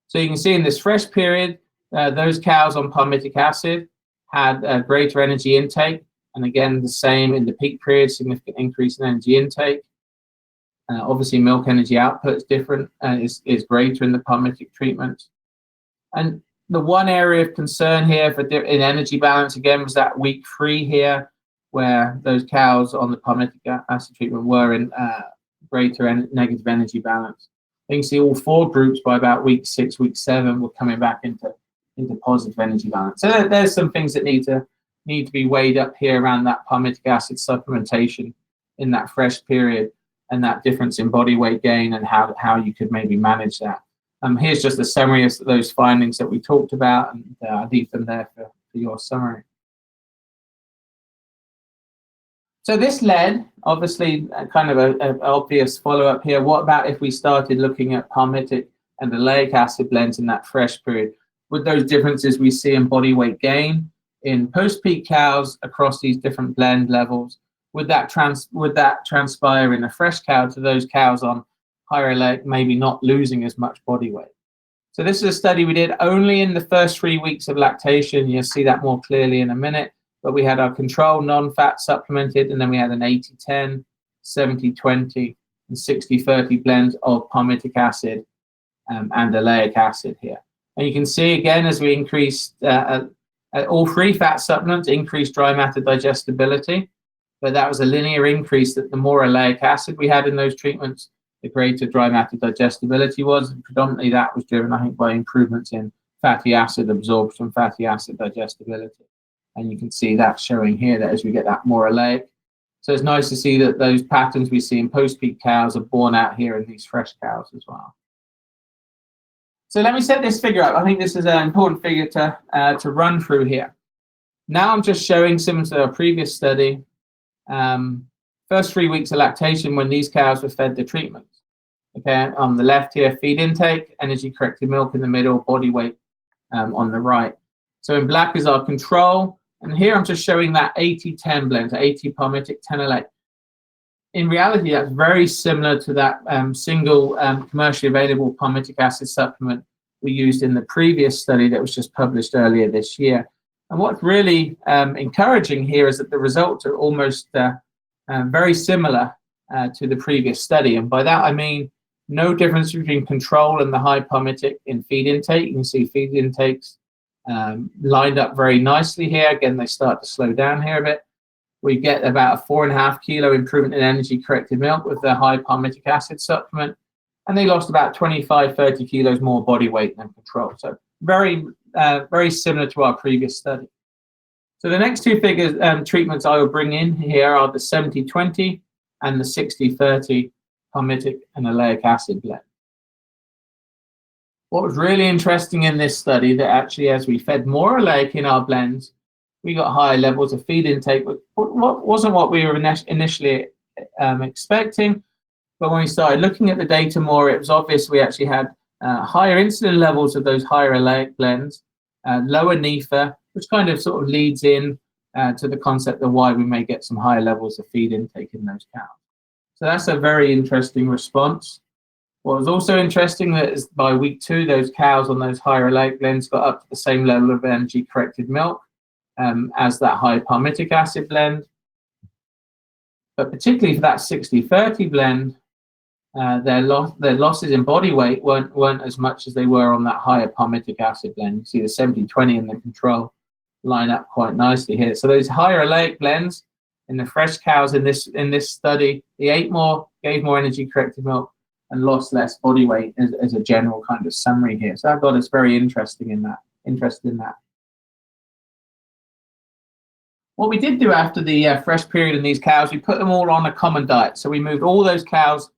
So you can see in this fresh period, those cows on palmitic acid had a greater energy intake. And again, the same in the peak period, significant increase in energy intake. Obviously, milk energy output is different and is greater in the palmitic treatment. And the one area of concern here in energy balance, again, was that week 3 here, where those cows on the palmitic acid treatment were in greater negative energy balance. You can see all 4 groups by about week 6, week 7 were coming back into positive energy balance. So there's some things that need to be weighed up here around that palmitic acid supplementation in that fresh period and that difference in body weight gain and how you could maybe manage that. Here's just a summary of those findings that we talked about, and I'll leave them there for your summary. So this led, obviously, kind of an obvious follow-up here. What about if we started looking at palmitic and oleic acid blends in that fresh period? Would those differences we see in body weight gain in post-peak cows across these different blend levels, would that transpire in a fresh cow to those cows on higher oleic maybe not losing as much body weight? So this is a study we did only in the first 3 weeks of lactation. You'll see that more clearly in a minute. But we had our control non-fat supplemented, and then we had an 80-10, 70-20, and 60-30 blend of palmitic acid and oleic acid here. And you can see again, as we increased, all 3 fat supplements increased dry matter digestibility, but that was a linear increase, that the more oleic acid we had in those treatments, the greater dry matter digestibility was. And predominantly that was driven, I think, by improvements in fatty acid absorption, fatty acid digestibility. And you can see that showing here that as we get that more oleic. So it's nice to see that those patterns we see in post-peak cows are borne out here in these fresh cows as well. So let me set this figure up. I think this is an important figure to run through here. Now I'm just showing, similar to our previous study, first 3 weeks of lactation when these cows were fed the treatment. Okay, on the left here, feed intake, energy corrected milk in the middle, body weight on the right. So in black is our control. And here I'm just showing that 80-10 blend, 80 palmitic, 10 oleic. In reality, that's very similar to that single commercially available palmitic acid supplement we used in the previous study that was just published earlier this year. And what's really encouraging here is that the results are almost very similar to the previous study. And by that, I mean no difference between control and the high palmitic in feed intake. You can see feed intakes lined up very nicely here. Again, they start to slow down here a bit. we get about a 4.5 kilo improvement in energy corrected milk with the high palmitic acid supplement. And they lost about 25-30 kilos more body weight than control. So very similar to our previous study. So the next two treatments I will bring in here are the 70-20 and the 60-30 palmitic and oleic acid blend. What was really interesting in this study, that actually as we fed more oleic in our blends, we got higher levels of feed intake. What wasn't what we were initially expecting, but when we started looking at the data more, it was obvious we actually had higher insulin levels of those higher oleic blends, lower NEFA, which kind of sort of leads in to the concept of why we may get some higher levels of feed intake in those cows. So that's a very interesting response. What was also interesting that is by week 2, those cows on those higher oleic blends got up to the same level of energy corrected milk as that high palmitic acid blend. But particularly for that 60-30 blend, their losses in body weight weren't as much as they were on that higher palmitic acid blend. You see the 70-20 and the control line up quite nicely here. So those higher oleic blends in the fresh cows in this study, they ate more, gave more energy corrected milk, and lost less body weight as a general kind of summary here. So that got us very interested in that. What we did do after the fresh period in these cows, we put them all on a common diet. So we moved all those cows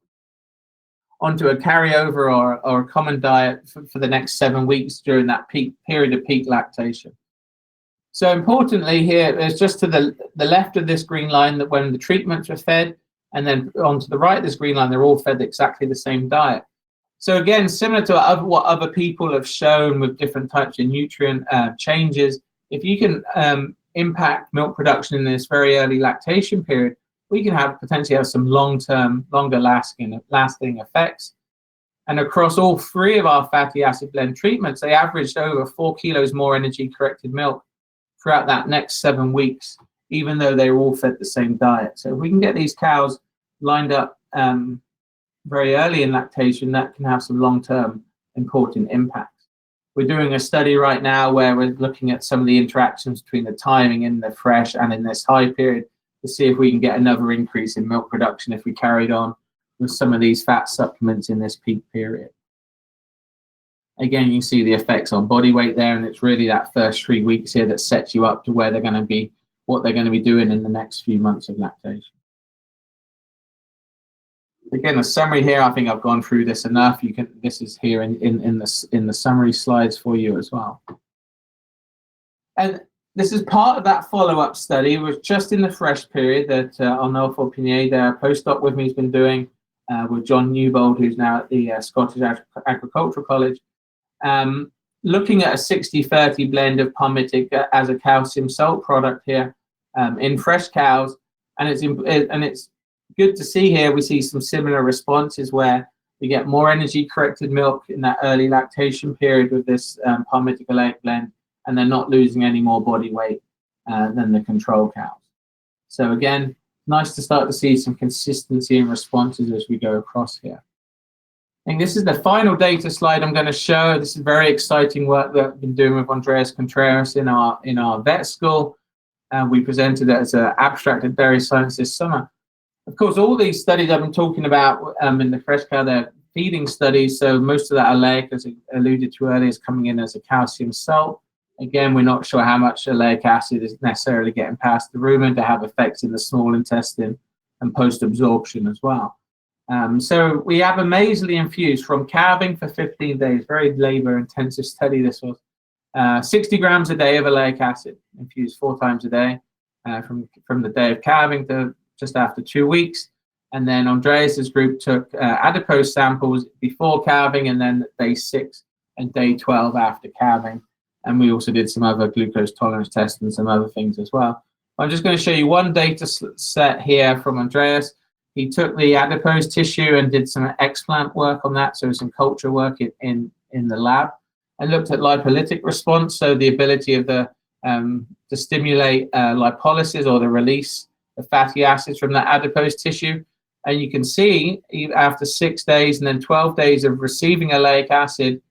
onto a carryover or a common diet for the next 7 weeks during that period of peak lactation. So importantly here, there's just to the left of this green line that when the treatments were fed, and then onto the right of this green line, they're all fed exactly the same diet. So again, similar to what other people have shown with different types of nutrient changes, if you can impact milk production in this very early lactation period, we can potentially have some long-term, longer lasting effects. And across all 3 of our fatty acid blend treatments, they averaged over 4 kilos more energy corrected milk throughout that next 7 weeks, even though they were all fed the same diet. So if we can get these cows lined up very early in lactation, that can have some long-term important impacts. We're doing a study right now where we're looking at some of the interactions between the timing in the fresh and in this high period to see if we can get another increase in milk production if we carried on with some of these fat supplements in this peak period. Again, you see the effects on body weight there, and it's really that first 3 weeks here that sets you up to where they're going to be, what they're going to be doing in the next few months of lactation. Again, a summary here. I think I've gone through this enough. This is here in the summary slides for you as well. And this is part of that follow-up study. It was just in the fresh period that Arnulfo Pineda, a postdoc with me, has been doing with John Newbold, who's now at the Scottish Agricultural College, looking at a 60-30 blend of palmitic as a calcium salt product here in fresh cows, and it's good to see here. We see some similar responses where we get more energy corrected milk in that early lactation period with this palmitic oleic blend, and they're not losing any more body weight than the control cows. So again, nice to start to see some consistency in responses as we go across here. I think this is the final data slide I'm going to show. This is very exciting work that I've been doing with Andreas Contreras in our vet school. We presented it as an abstract at Dairy Science this summer. Of course, all these studies I've been talking about in the fresh cow, they're feeding studies. So most of that oleic, as I alluded to earlier, is coming in as a calcium salt. Again, we're not sure how much oleic acid is necessarily getting past the rumen to have effects in the small intestine and post-absorption as well. So we have amazingly infused from calving for 15 days, very labor-intensive study this was, 60 grams a day of oleic acid infused 4 times a day from the day of calving to just after 2 weeks. And then Andreas's group took adipose samples before calving and then day 6 and day 12 after calving. And we also did some other glucose tolerance tests and some other things as well. I'm just going to show you one data set here from Andreas. He took the adipose tissue and did some explant work on that, so some culture work in the lab, and looked at lipolytic response, so the ability of to stimulate lipolysis or the release of fatty acids from that adipose tissue. And you can see after 6 days and then 12 days of receiving oleic acid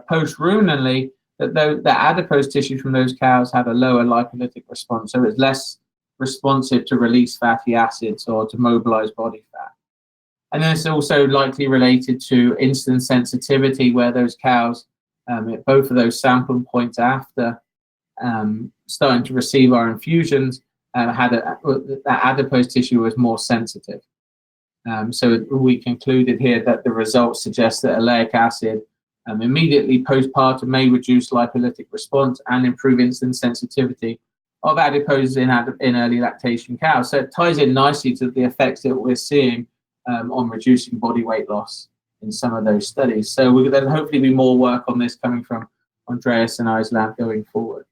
post-ruminally, that the adipose tissue from those cows had a lower lipolytic response, so it's less responsive to release fatty acids or to mobilize body fat. And then it's also likely related to insulin sensitivity, where those cows, at both of those sample points after starting to receive our infusions, that adipose tissue was more sensitive. So we concluded here that the results suggest that oleic acid immediately postpartum may reduce lipolytic response and improve insulin sensitivity of adipose in early lactation cows. So it ties in nicely to the effects that we're seeing on reducing body weight loss in some of those studies. So there'll hopefully be more work on this coming from Andreas and I's lab going forward.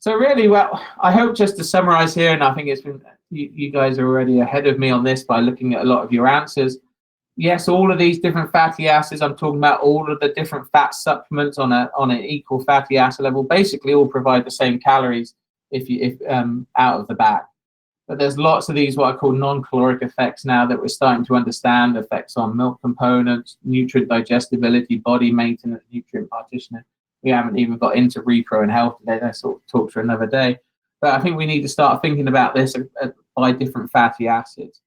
So really, well, I hope just to summarize here, and I think it's been, you guys are already ahead of me on this by looking at a lot of your answers. Yes, all of these different fatty acids, I'm talking about all of the different fat supplements on an equal fatty acid level, basically all provide the same calories if out of the bag. But there's lots of these what I call non-caloric effects now that we're starting to understand, effects on milk components, nutrient digestibility, body maintenance, nutrient partitioning. We haven't even got into repro and health today. That's sort of talk for another day. But I think we need to start thinking about this by different fatty acids.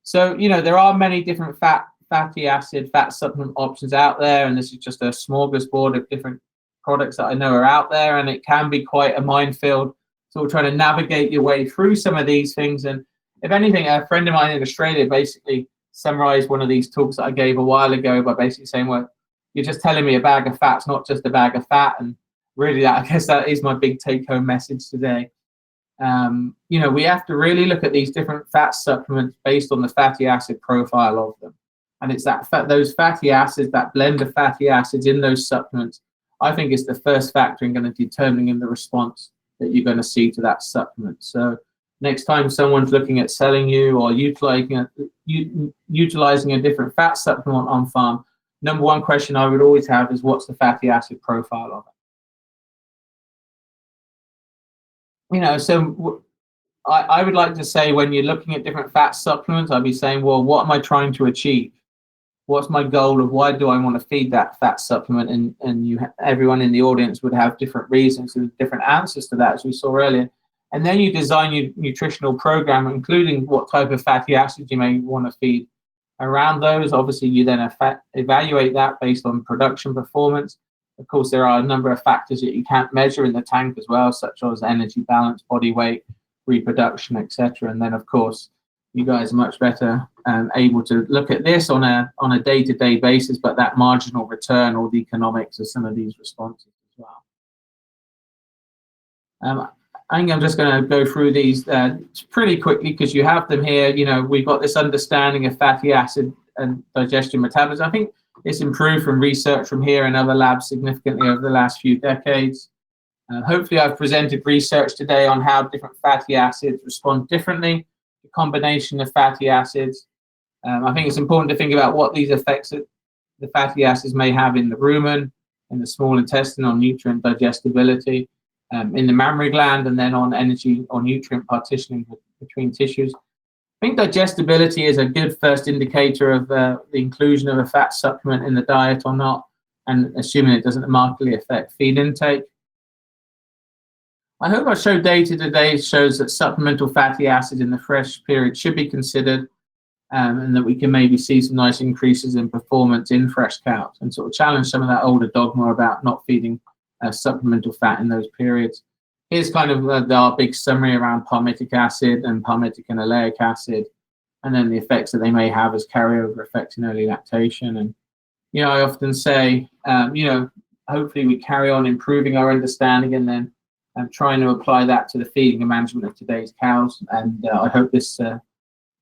So, there are many different fatty acid, fat supplement options out there. And this is just a smorgasbord of different products that I know are out there. And it can be quite a minefield, sort of trying to navigate your way through some of these things. And if anything, a friend of mine in Australia basically summarized one of these talks that I gave a while ago by basically saying, well, you're just telling me a bag of fat's not just a bag of fat. And really, I guess that is my big take-home message today. We have to really look at these different fat supplements based on the fatty acid profile of them. And it's those fatty acids, that blend of fatty acids in those supplements, I think is the first factor in going to determining the response that you're going to see to that supplement. So next time someone's looking at selling you or utilizing a different fat supplement on farm, number one question I would always have is, what's the fatty acid profile of it? So I would like to say, when you're looking at different fat supplements, I'd be saying, well, what am I trying to achieve? What's my goal of why do I want to feed that fat supplement? And everyone in the audience would have different reasons and different answers to that, as we saw earlier. And then you design your nutritional program, including what type of fatty acids you may want to feed around those. Obviously, you then evaluate that based on production performance. Of course, there are a number of factors that you can't measure in the tank as well, such as energy balance, body weight, reproduction, etc. And then, of course, you guys are much better able to look at this on a day-to-day basis, but that marginal return or the economics of some of these responses as well. I think I'm just going to go through these pretty quickly because you have them here. We've got this understanding of fatty acid and digestion metabolism. I think it's improved from research from here and other labs significantly over the last few decades. Hopefully, I've presented research today on how different fatty acids respond differently, the combination of fatty acids. I think it's important to think about what these effects that the fatty acids may have in the rumen, in the small intestine, on nutrient digestibility, in the mammary gland, and then on energy or nutrient partitioning between tissues. I think digestibility is a good first indicator of the inclusion of a fat supplement in the diet or not, and assuming it doesn't markedly affect feed intake. I hope I showed data today shows that supplemental fatty acids in the fresh period should be considered, and that we can maybe see some nice increases in performance in fresh cows and sort of challenge some of that older dogma about not feeding supplemental fat in those periods. Here's kind of our big summary around palmitic acid and palmitic and oleic acid, and then the effects that they may have as carryover effects in early lactation. And, I often say, hopefully we carry on improving our understanding and then trying to apply that to the feeding and management of today's cows. And I hope this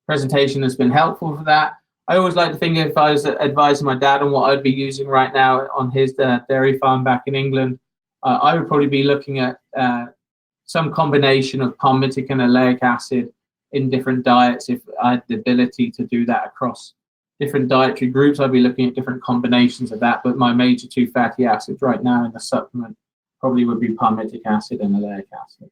presentation has been helpful for that. I always like to think if I was advising my dad on what I'd be using right now on his dairy farm back in England, I would probably be looking at some combination of palmitic and oleic acid in different diets. If I had the ability to do that across different dietary groups, I'd be looking at different combinations of that. But my major two fatty acids right now in the supplement probably would be palmitic acid and oleic acid.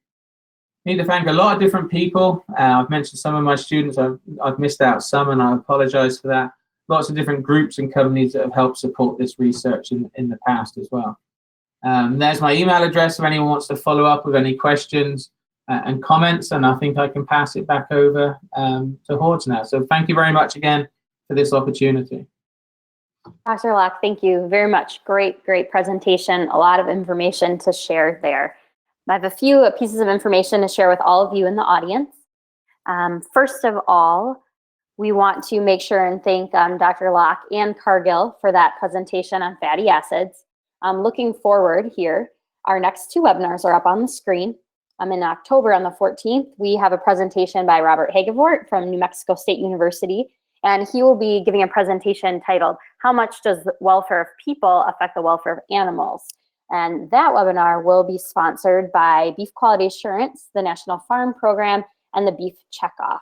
I need to thank a lot of different people. I've mentioned some of my students. I've missed out some, and I apologize for that. Lots of different groups and companies that have helped support this research in the past as well. There's my email address if anyone wants to follow up with any questions. and comments, and I think I can pass it back over to Hordes now. So thank you very much again for this opportunity. Dr. Locke, thank you very much. Great presentation. A lot of information to share there. I have a few pieces of information to share with all of you in the audience. First of all, we want to make sure and thank Dr. Locke and Cargill for that presentation on fatty acids. Looking forward here, our next two webinars are up on the screen. In October on the 14th, we have a presentation by Robert Hagevort from New Mexico State University, and he will be giving a presentation titled, "How much does the welfare of people affect the welfare of animals?" And that webinar will be sponsored by Beef Quality Assurance, the National Farm Program, and the Beef Checkoff.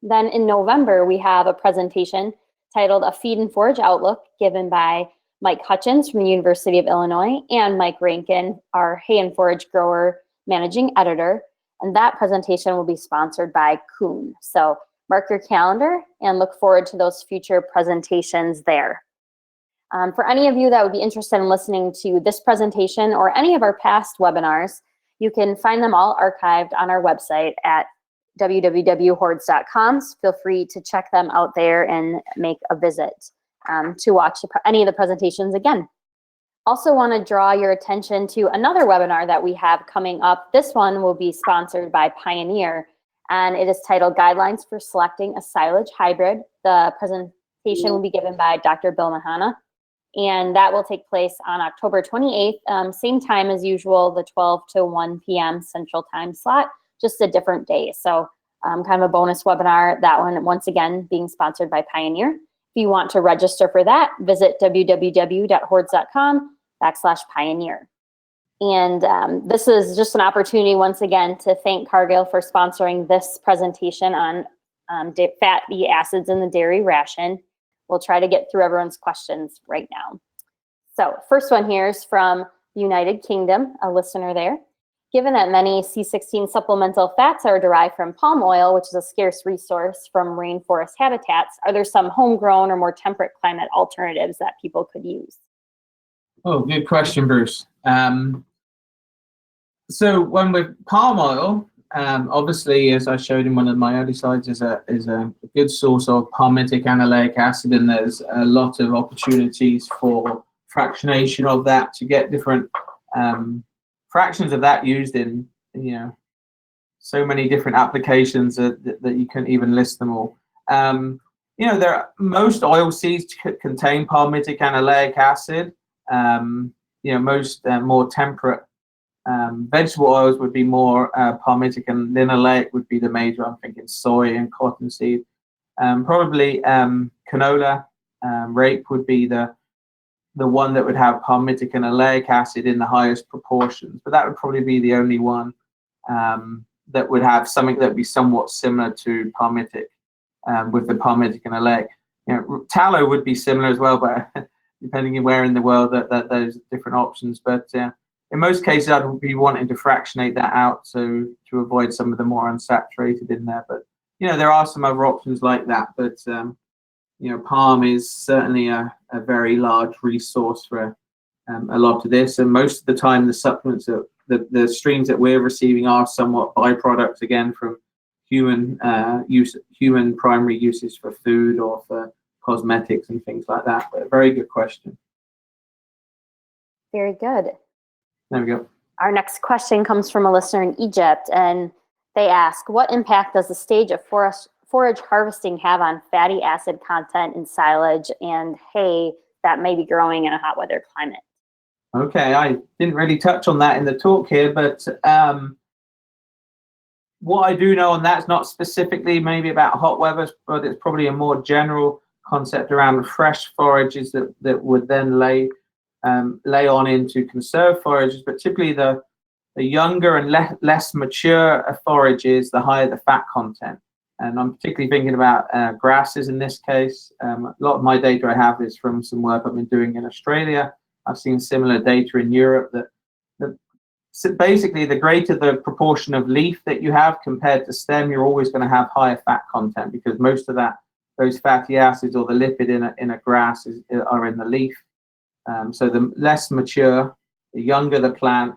Then in November, we have a presentation titled "A Feed and Forage Outlook," given by Mike Hutchins from the University of Illinois and Mike Rankin, our hay and forage grower managing editor. And that presentation will be sponsored by Kuhn. So mark your calendar and look forward to those future presentations there. For any of you that would be interested in listening to this presentation or any of our past webinars, you can find them all archived on our website at www.hordes.com. So feel free to check them out there and make a visit to watch any of the presentations again. Also want to draw your attention to another webinar that we have coming up. This one will be sponsored by Pioneer, and it is titled "Guidelines for Selecting a Silage Hybrid." The presentation will be given by Dr. Bill Mahana, and that will take place on October 28th, same time as usual, the 12 to 1 p.m. Central Time slot, just a different day. So kind of a bonus webinar, that one once again being sponsored by Pioneer. If you want to register for that, visit www.hordes.com/pioneer. And this is just an opportunity once again to thank Cargill for sponsoring this presentation on fatty acids in the dairy ration. We'll try to get through everyone's questions right now. So first one here is from the United Kingdom, a listener there. Given that many C16 supplemental fats are derived from palm oil, which is a scarce resource from rainforest habitats, are there some homegrown or more temperate climate alternatives that people could use? Oh, good question, Bruce. So when with palm oil, obviously, as I showed in one of my early slides, is a good source of palmitic and oleic acid, and there's a lot of opportunities for fractionation of that to get different fractions of that used in so many different applications that you can't even list them all. Most oil seeds contain palmitic and oleic acid. Most more temperate vegetable oils would be more palmitic, and linoleic would be the major. I'm thinking soy and cottonseed. Probably canola, rape would be the one that would have palmitic and oleic acid in the highest proportions, but that would probably be the only one that would have something that would be somewhat similar to palmitic with the palmitic and oleic. Tallow would be similar as well, but depending on where in the world that those different options. But in most cases, I'd be wanting to fractionate that out to avoid some of the more unsaturated in there. But there are some other options like that. But palm is certainly a very large resource for a lot of this, and most of the time the supplements that the streams that we're receiving are somewhat byproducts again from human primary uses for food or for cosmetics and things like that. But a very good question. Very good. There we go. Our next question comes from a listener in Egypt, and they ask, what impact does the stage of forage harvesting have on fatty acid content in silage and hay that may be growing in a hot weather climate? Okay, I didn't really touch on that in the talk here, but what I do know on that's not specifically maybe about hot weather, but it's probably a more general concept around fresh forages that would then lay on into conserved forages, but typically the younger and less mature forages, the higher the fat content. And I'm particularly thinking about grasses in this case. A lot of my data I have is from some work I've been doing in Australia. I've seen similar data in Europe so basically the greater the proportion of leaf that you have compared to stem, you're always going to have higher fat content, because most of those fatty acids or the lipid in a grass are in the leaf. So the less mature, the younger the plant,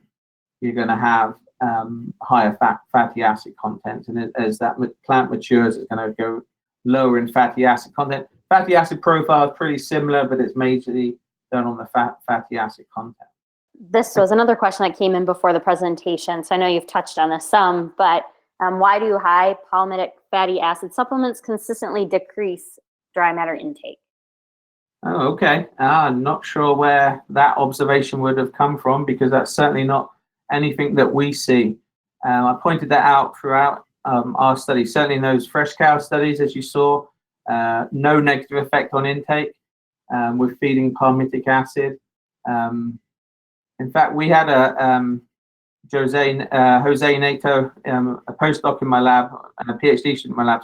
you're going to have higher fatty acid content. And as that plant matures, it's going to go lower in fatty acid content. Fatty acid profile is pretty similar, but it's majorly done on the fatty acid content. This was another question that came in before the presentation. So I know you've touched on this some, but why do high palmitic fatty acid supplements consistently decrease dry matter intake? Oh, okay. I'm not sure where that observation would have come from, because that's certainly not anything that we see. I pointed that out throughout our study. Certainly in those fresh cow studies, as you saw, no negative effect on intake with feeding palmitic acid. In fact, we had Jose Nato, a postdoc in my lab, and a PhD student in my lab,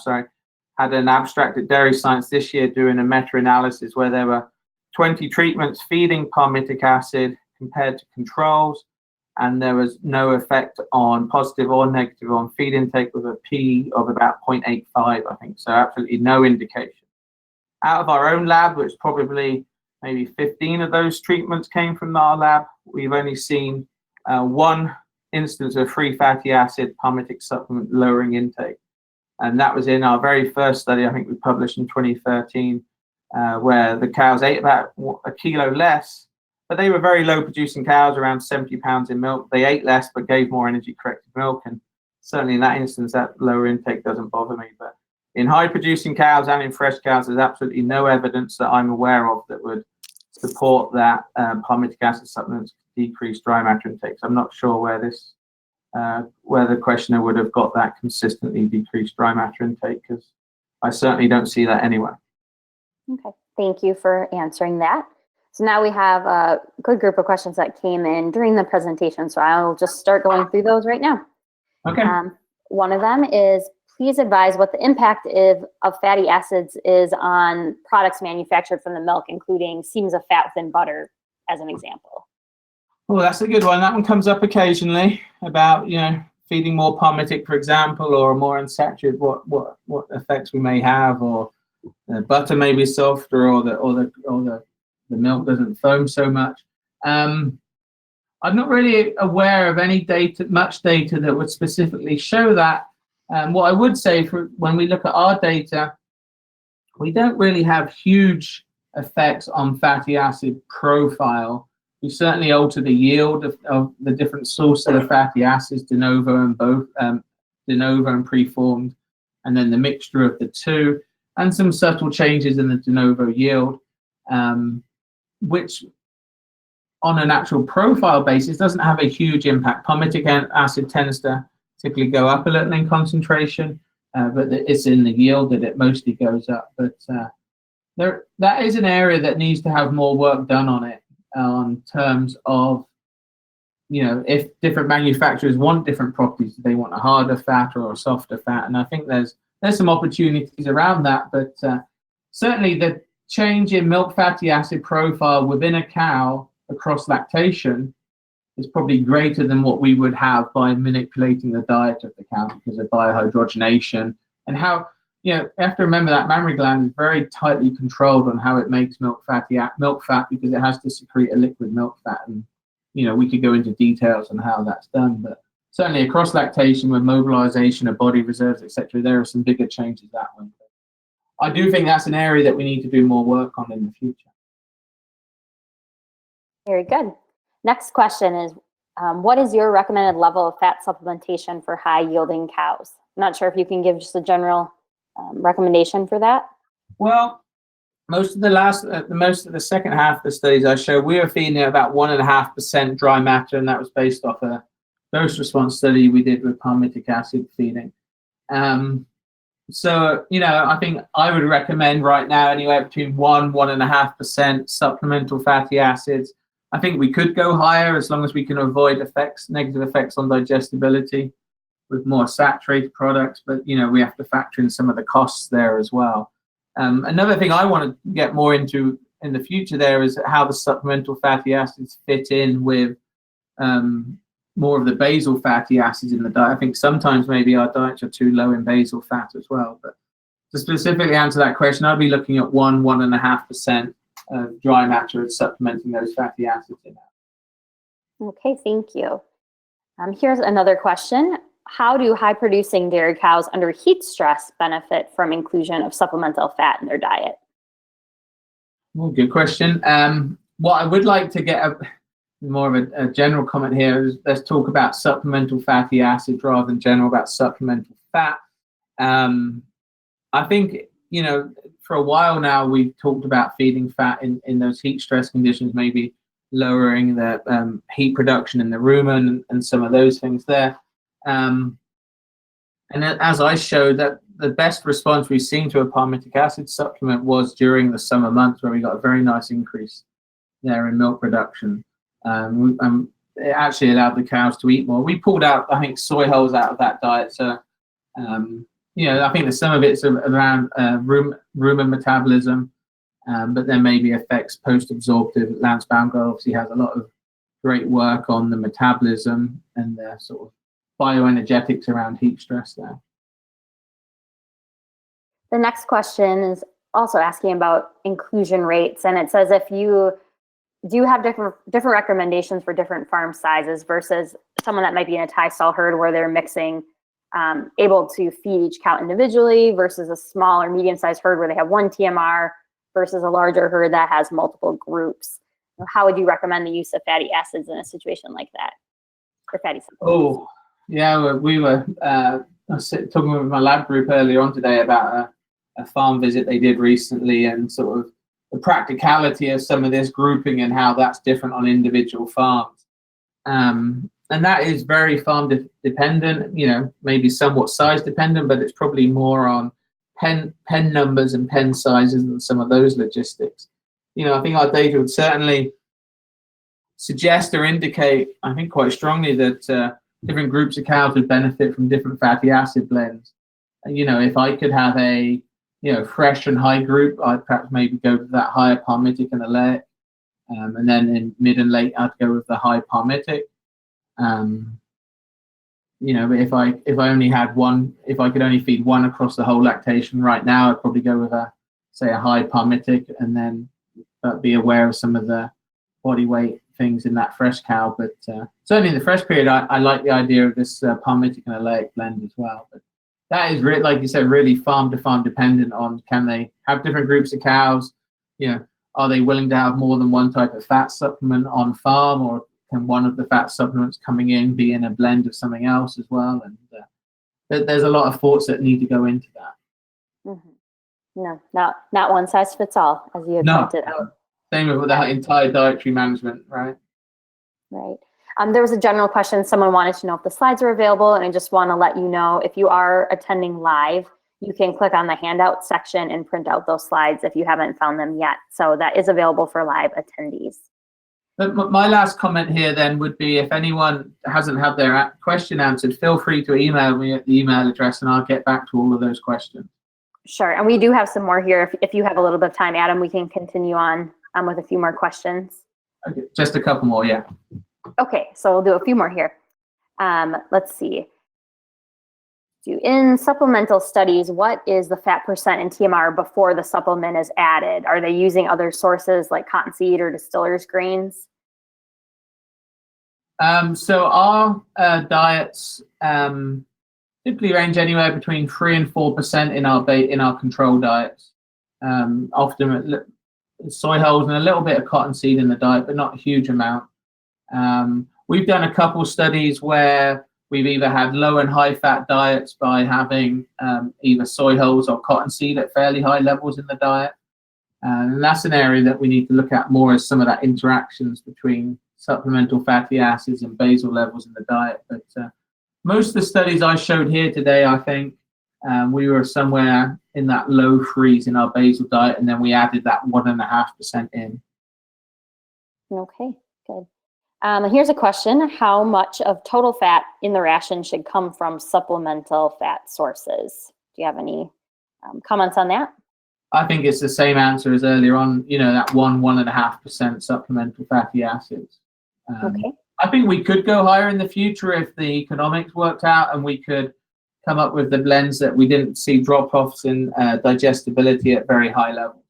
had an abstract at Dairy Science this year doing a meta-analysis where there were 20 treatments feeding palmitic acid compared to controls, and there was no effect on positive or negative on feed intake with a P of about 0.85, I think. So absolutely no indication. Out of our own lab, which probably maybe 15 of those treatments came from our lab, we've only seen one instance of free fatty acid palmitic supplement lowering intake. And that was in our very first study, I think we published in 2013, where the cows ate about a kilo less, but they were very low producing cows, around 70 pounds in milk. They ate less, but gave more energy corrected milk. And certainly in that instance, that lower intake doesn't bother me. But in high producing cows and in fresh cows, there's absolutely no evidence that I'm aware of that would support that palmitic acid supplements decrease dry matter intake. So I'm not sure where the questioner would have got that consistently decreased dry matter intake, because I certainly don't see that anywhere. Okay, thank you for answering that. So now we have a good group of questions that came in during the presentation, so I'll just start going through those right now. Okay. One of them is, please advise what the impact of fatty acids is on products manufactured from the milk, including seams of fat within butter, as an example. Well, that's a good one. That one comes up occasionally about, feeding more palmitic, for example, or more unsaturated, what effects we may have, or the butter may be softer, or the milk doesn't foam so much. I'm not really aware of much data that would specifically show that. What I would say, when we look at our data, we don't really have huge effects on fatty acid profile. We certainly alter the yield of the different sources of fatty acids, de novo and preformed, and then the mixture of the two, and some subtle changes in the de novo yield, which on an actual profile basis doesn't have a huge impact. Palmitic acid tends to typically go up a little in concentration, but it's in the yield that it mostly goes up. But that is an area that needs to have more work done on it, on terms of, if different manufacturers want different properties, do they want a harder fat or a softer fat? And I think there's some opportunities around that, but certainly the change in milk fatty acid profile within a cow across lactation is probably greater than what we would have by manipulating the diet of the cow because of biohydrogenation. And how, you have to remember that mammary gland is very tightly controlled on how it makes milk fat, because it has to secrete a liquid milk fat. And, we could go into details on how that's done, but certainly across lactation with mobilization of body reserves, etc., there are some bigger changes that way. I do think that's an area that we need to do more work on in the future. Very good. Next question is, what is your recommended level of fat supplementation for high yielding cows? I'm not sure if you can give just a general recommendation for that. Well, most of the second half of the studies I showed, we were feeding about 1.5% dry matter, and that was based off a dose response study we did with palmitic acid feeding. So, I think I would recommend right now anywhere between 1.5% supplemental fatty acids. I think we could go higher as long as we can avoid negative effects on digestibility with more saturated products, but we have to factor in some of the costs there as well. Another thing I want to get more into in the future there is how the supplemental fatty acids fit in with more of the basal fatty acids in the diet. I think sometimes maybe our diets are too low in basal fat as well. But to specifically answer that question, I'd be looking at 1.5% of dry matter and supplementing those fatty acids in that. Okay, thank you. Here's another question. How do high-producing dairy cows under heat stress benefit from inclusion of supplemental fat in their diet? Well, good question. What I would like to get more of a general comment here is let's talk about supplemental fatty acids rather than general about supplemental fat. I think, for a while now, we've talked about feeding fat in those heat stress conditions, maybe lowering the heat production in the rumen and some of those things there. And as I showed, that the best response we've seen to a palmitic acid supplement was during the summer months, where we got a very nice increase there in milk production. It actually allowed the cows to eat more. We pulled out, I think, soy hulls out of that diet. So, I think that some of it's around rumen metabolism, but then maybe affects post-absorptive. Lance Baumgart obviously has a lot of great work on the metabolism and the sort of bioenergetics around heat stress there. The next question is also asking about inclusion rates, and it says if you do have different recommendations for different farm sizes versus someone that might be in a tie stall herd where they're mixing, able to feed each cow individually versus a small or medium-sized herd where they have one TMR versus a larger herd that has multiple groups. How would you recommend the use of fatty acids in a situation like that? For fatty supplements? Oh, yeah, we were talking with my lab group earlier on today about a farm visit they did recently and sort of the practicality of some of this grouping and how that's different on individual farms. And that is very farm dependent, maybe somewhat size dependent, but it's probably more on pen numbers and pen sizes and some of those logistics. I think our data would certainly suggest or indicate, I think quite strongly, that different groups of cows would benefit from different fatty acid blends. If I could have a fresh and high group, I'd perhaps maybe go to that higher palmitic and oleic, and then in mid and late I'd go with the high palmitic. But if I only had one, if I could only feed one across the whole lactation right now, I'd probably go with a high palmitic, and then be aware of some of the body weight things in that fresh cow. But certainly in the fresh period, I like the idea of this palmitic and oleic blend as well. But that is really, like you said, really farm to farm dependent on, can they have different groups of cows? Are they willing to have more than one type of fat supplement on farm, or can one of the fat supplements coming in be in a blend of something else as well? And there's a lot of thoughts that need to go into that. Mm-hmm. No, not one size fits all, as you had pointed out. Same with the entire dietary management, right? Right. There was a general question. Someone wanted to know if the slides are available, and I just want to let you know, if you are attending live, you can click on the handout section and print out those slides if you haven't found them yet. So that is available for live attendees. But my last comment here then would be, if anyone hasn't had their question answered, feel free to email me at the email address and I'll get back to all of those questions. Sure. And we do have some more here. If you have a little bit of time, Adam, we can continue on with a few more questions. Okay, just a couple more, yeah. Okay, so we'll do a few more here. Let's see. In supplemental studies, what is the fat percent in TMR before the supplement is added? Are they using other sources like cottonseed or distillers grains? So our diets typically range anywhere between 3 and 4% in our control diets. Often soy hulls and a little bit of cottonseed in the diet, but not a huge amount. We've done a couple studies where we've either had low and high fat diets by having either soy hulls or cottonseed at fairly high levels in the diet. And that's an area that we need to look at more, as some of that interactions between supplemental fatty acids and basal levels in the diet. But most of the studies I showed here today, I think we were somewhere in that low 3s in our basal diet, and then we added that 1.5% in. Okay, good. Here's a question. How much of total fat in the ration should come from supplemental fat sources? Do you have any comments on that? I think it's the same answer as earlier on, that 1.5% supplemental fatty acids. Okay. I think we could go higher in the future if the economics worked out and we could come up with the blends that we didn't see drop-offs in digestibility at very high levels.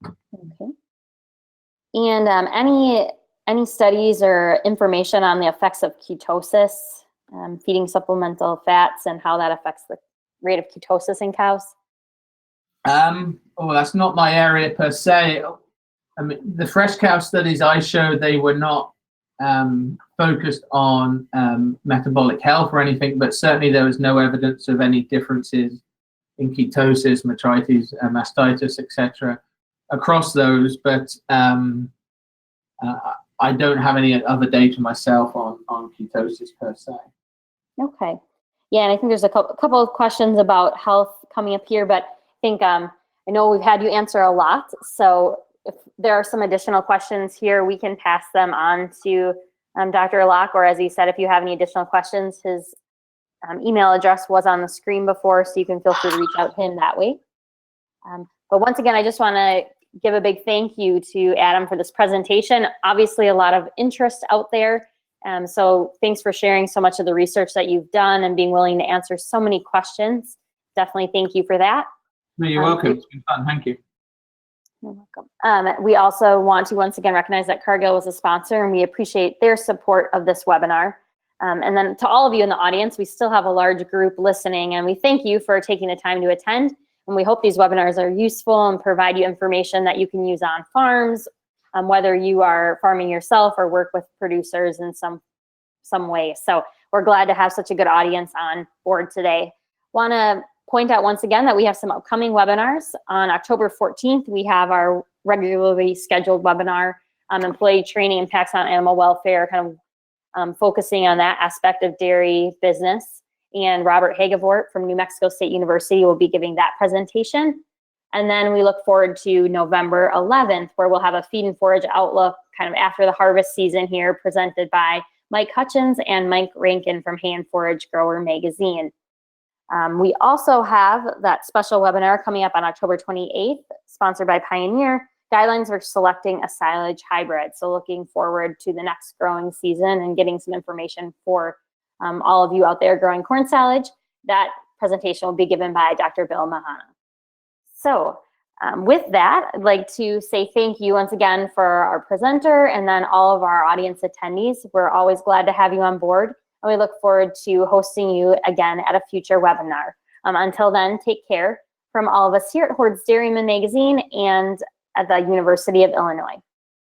Okay. And any studies or information on the effects of ketosis, feeding supplemental fats, and how that affects the rate of ketosis in cows? Oh, that's not my area per se. I mean, the fresh cow studies I showed, they were not focused on metabolic health or anything, but certainly there was no evidence of any differences in ketosis, metritis, mastitis, etc. across those. But I don't have any other data myself on ketosis per se. Okay. Yeah, and I think there's a couple of questions about health coming up here, but I think I know we've had you answer a lot. So if there are some additional questions here, we can pass them on to Dr. Locke, or as he said, if you have any additional questions, his email address was on the screen before, so you can feel free to reach out to him that way. But once again, I just want to give a big thank you to Adam for this presentation. Obviously, a lot of interest out there. So thanks for sharing so much of the research that you've done and being willing to answer so many questions. Definitely thank you for that. No, you're welcome. It's been fun. Thank you. You're welcome. We also want to once again recognize that Cargill was a sponsor, and we appreciate their support of this webinar. And then to all of you in the audience, we still have a large group listening, and we thank you for taking the time to attend. And we hope these webinars are useful and provide you information that you can use on farms, whether you are farming yourself or work with producers in some way. So we're glad to have such a good audience on board today. Want to point out once again that we have some upcoming webinars. On October 14th, we have our regularly scheduled webinar on employee training impacts on animal welfare, kind of focusing on that aspect of dairy business. And Robert Hagevort from New Mexico State University will be giving that presentation. And then we look forward to November 11th, where we'll have a feed and forage outlook kind of after the harvest season here, presented by Mike Hutchins and Mike Rankin from Hay and Forage Grower Magazine. We also have that special webinar coming up on October 28th, sponsored by Pioneer, Guidelines for Selecting a Silage Hybrid. So looking forward to the next growing season and getting some information for all of you out there growing corn silage. That presentation will be given by Dr. Bill Mahana. So with that, I'd like to say thank you once again for our presenter and then all of our audience attendees. We're always glad to have you on board, and we look forward to hosting you again at a future webinar. Until then, take care from all of us here at Horde's Dairyman Magazine and at the University of Illinois.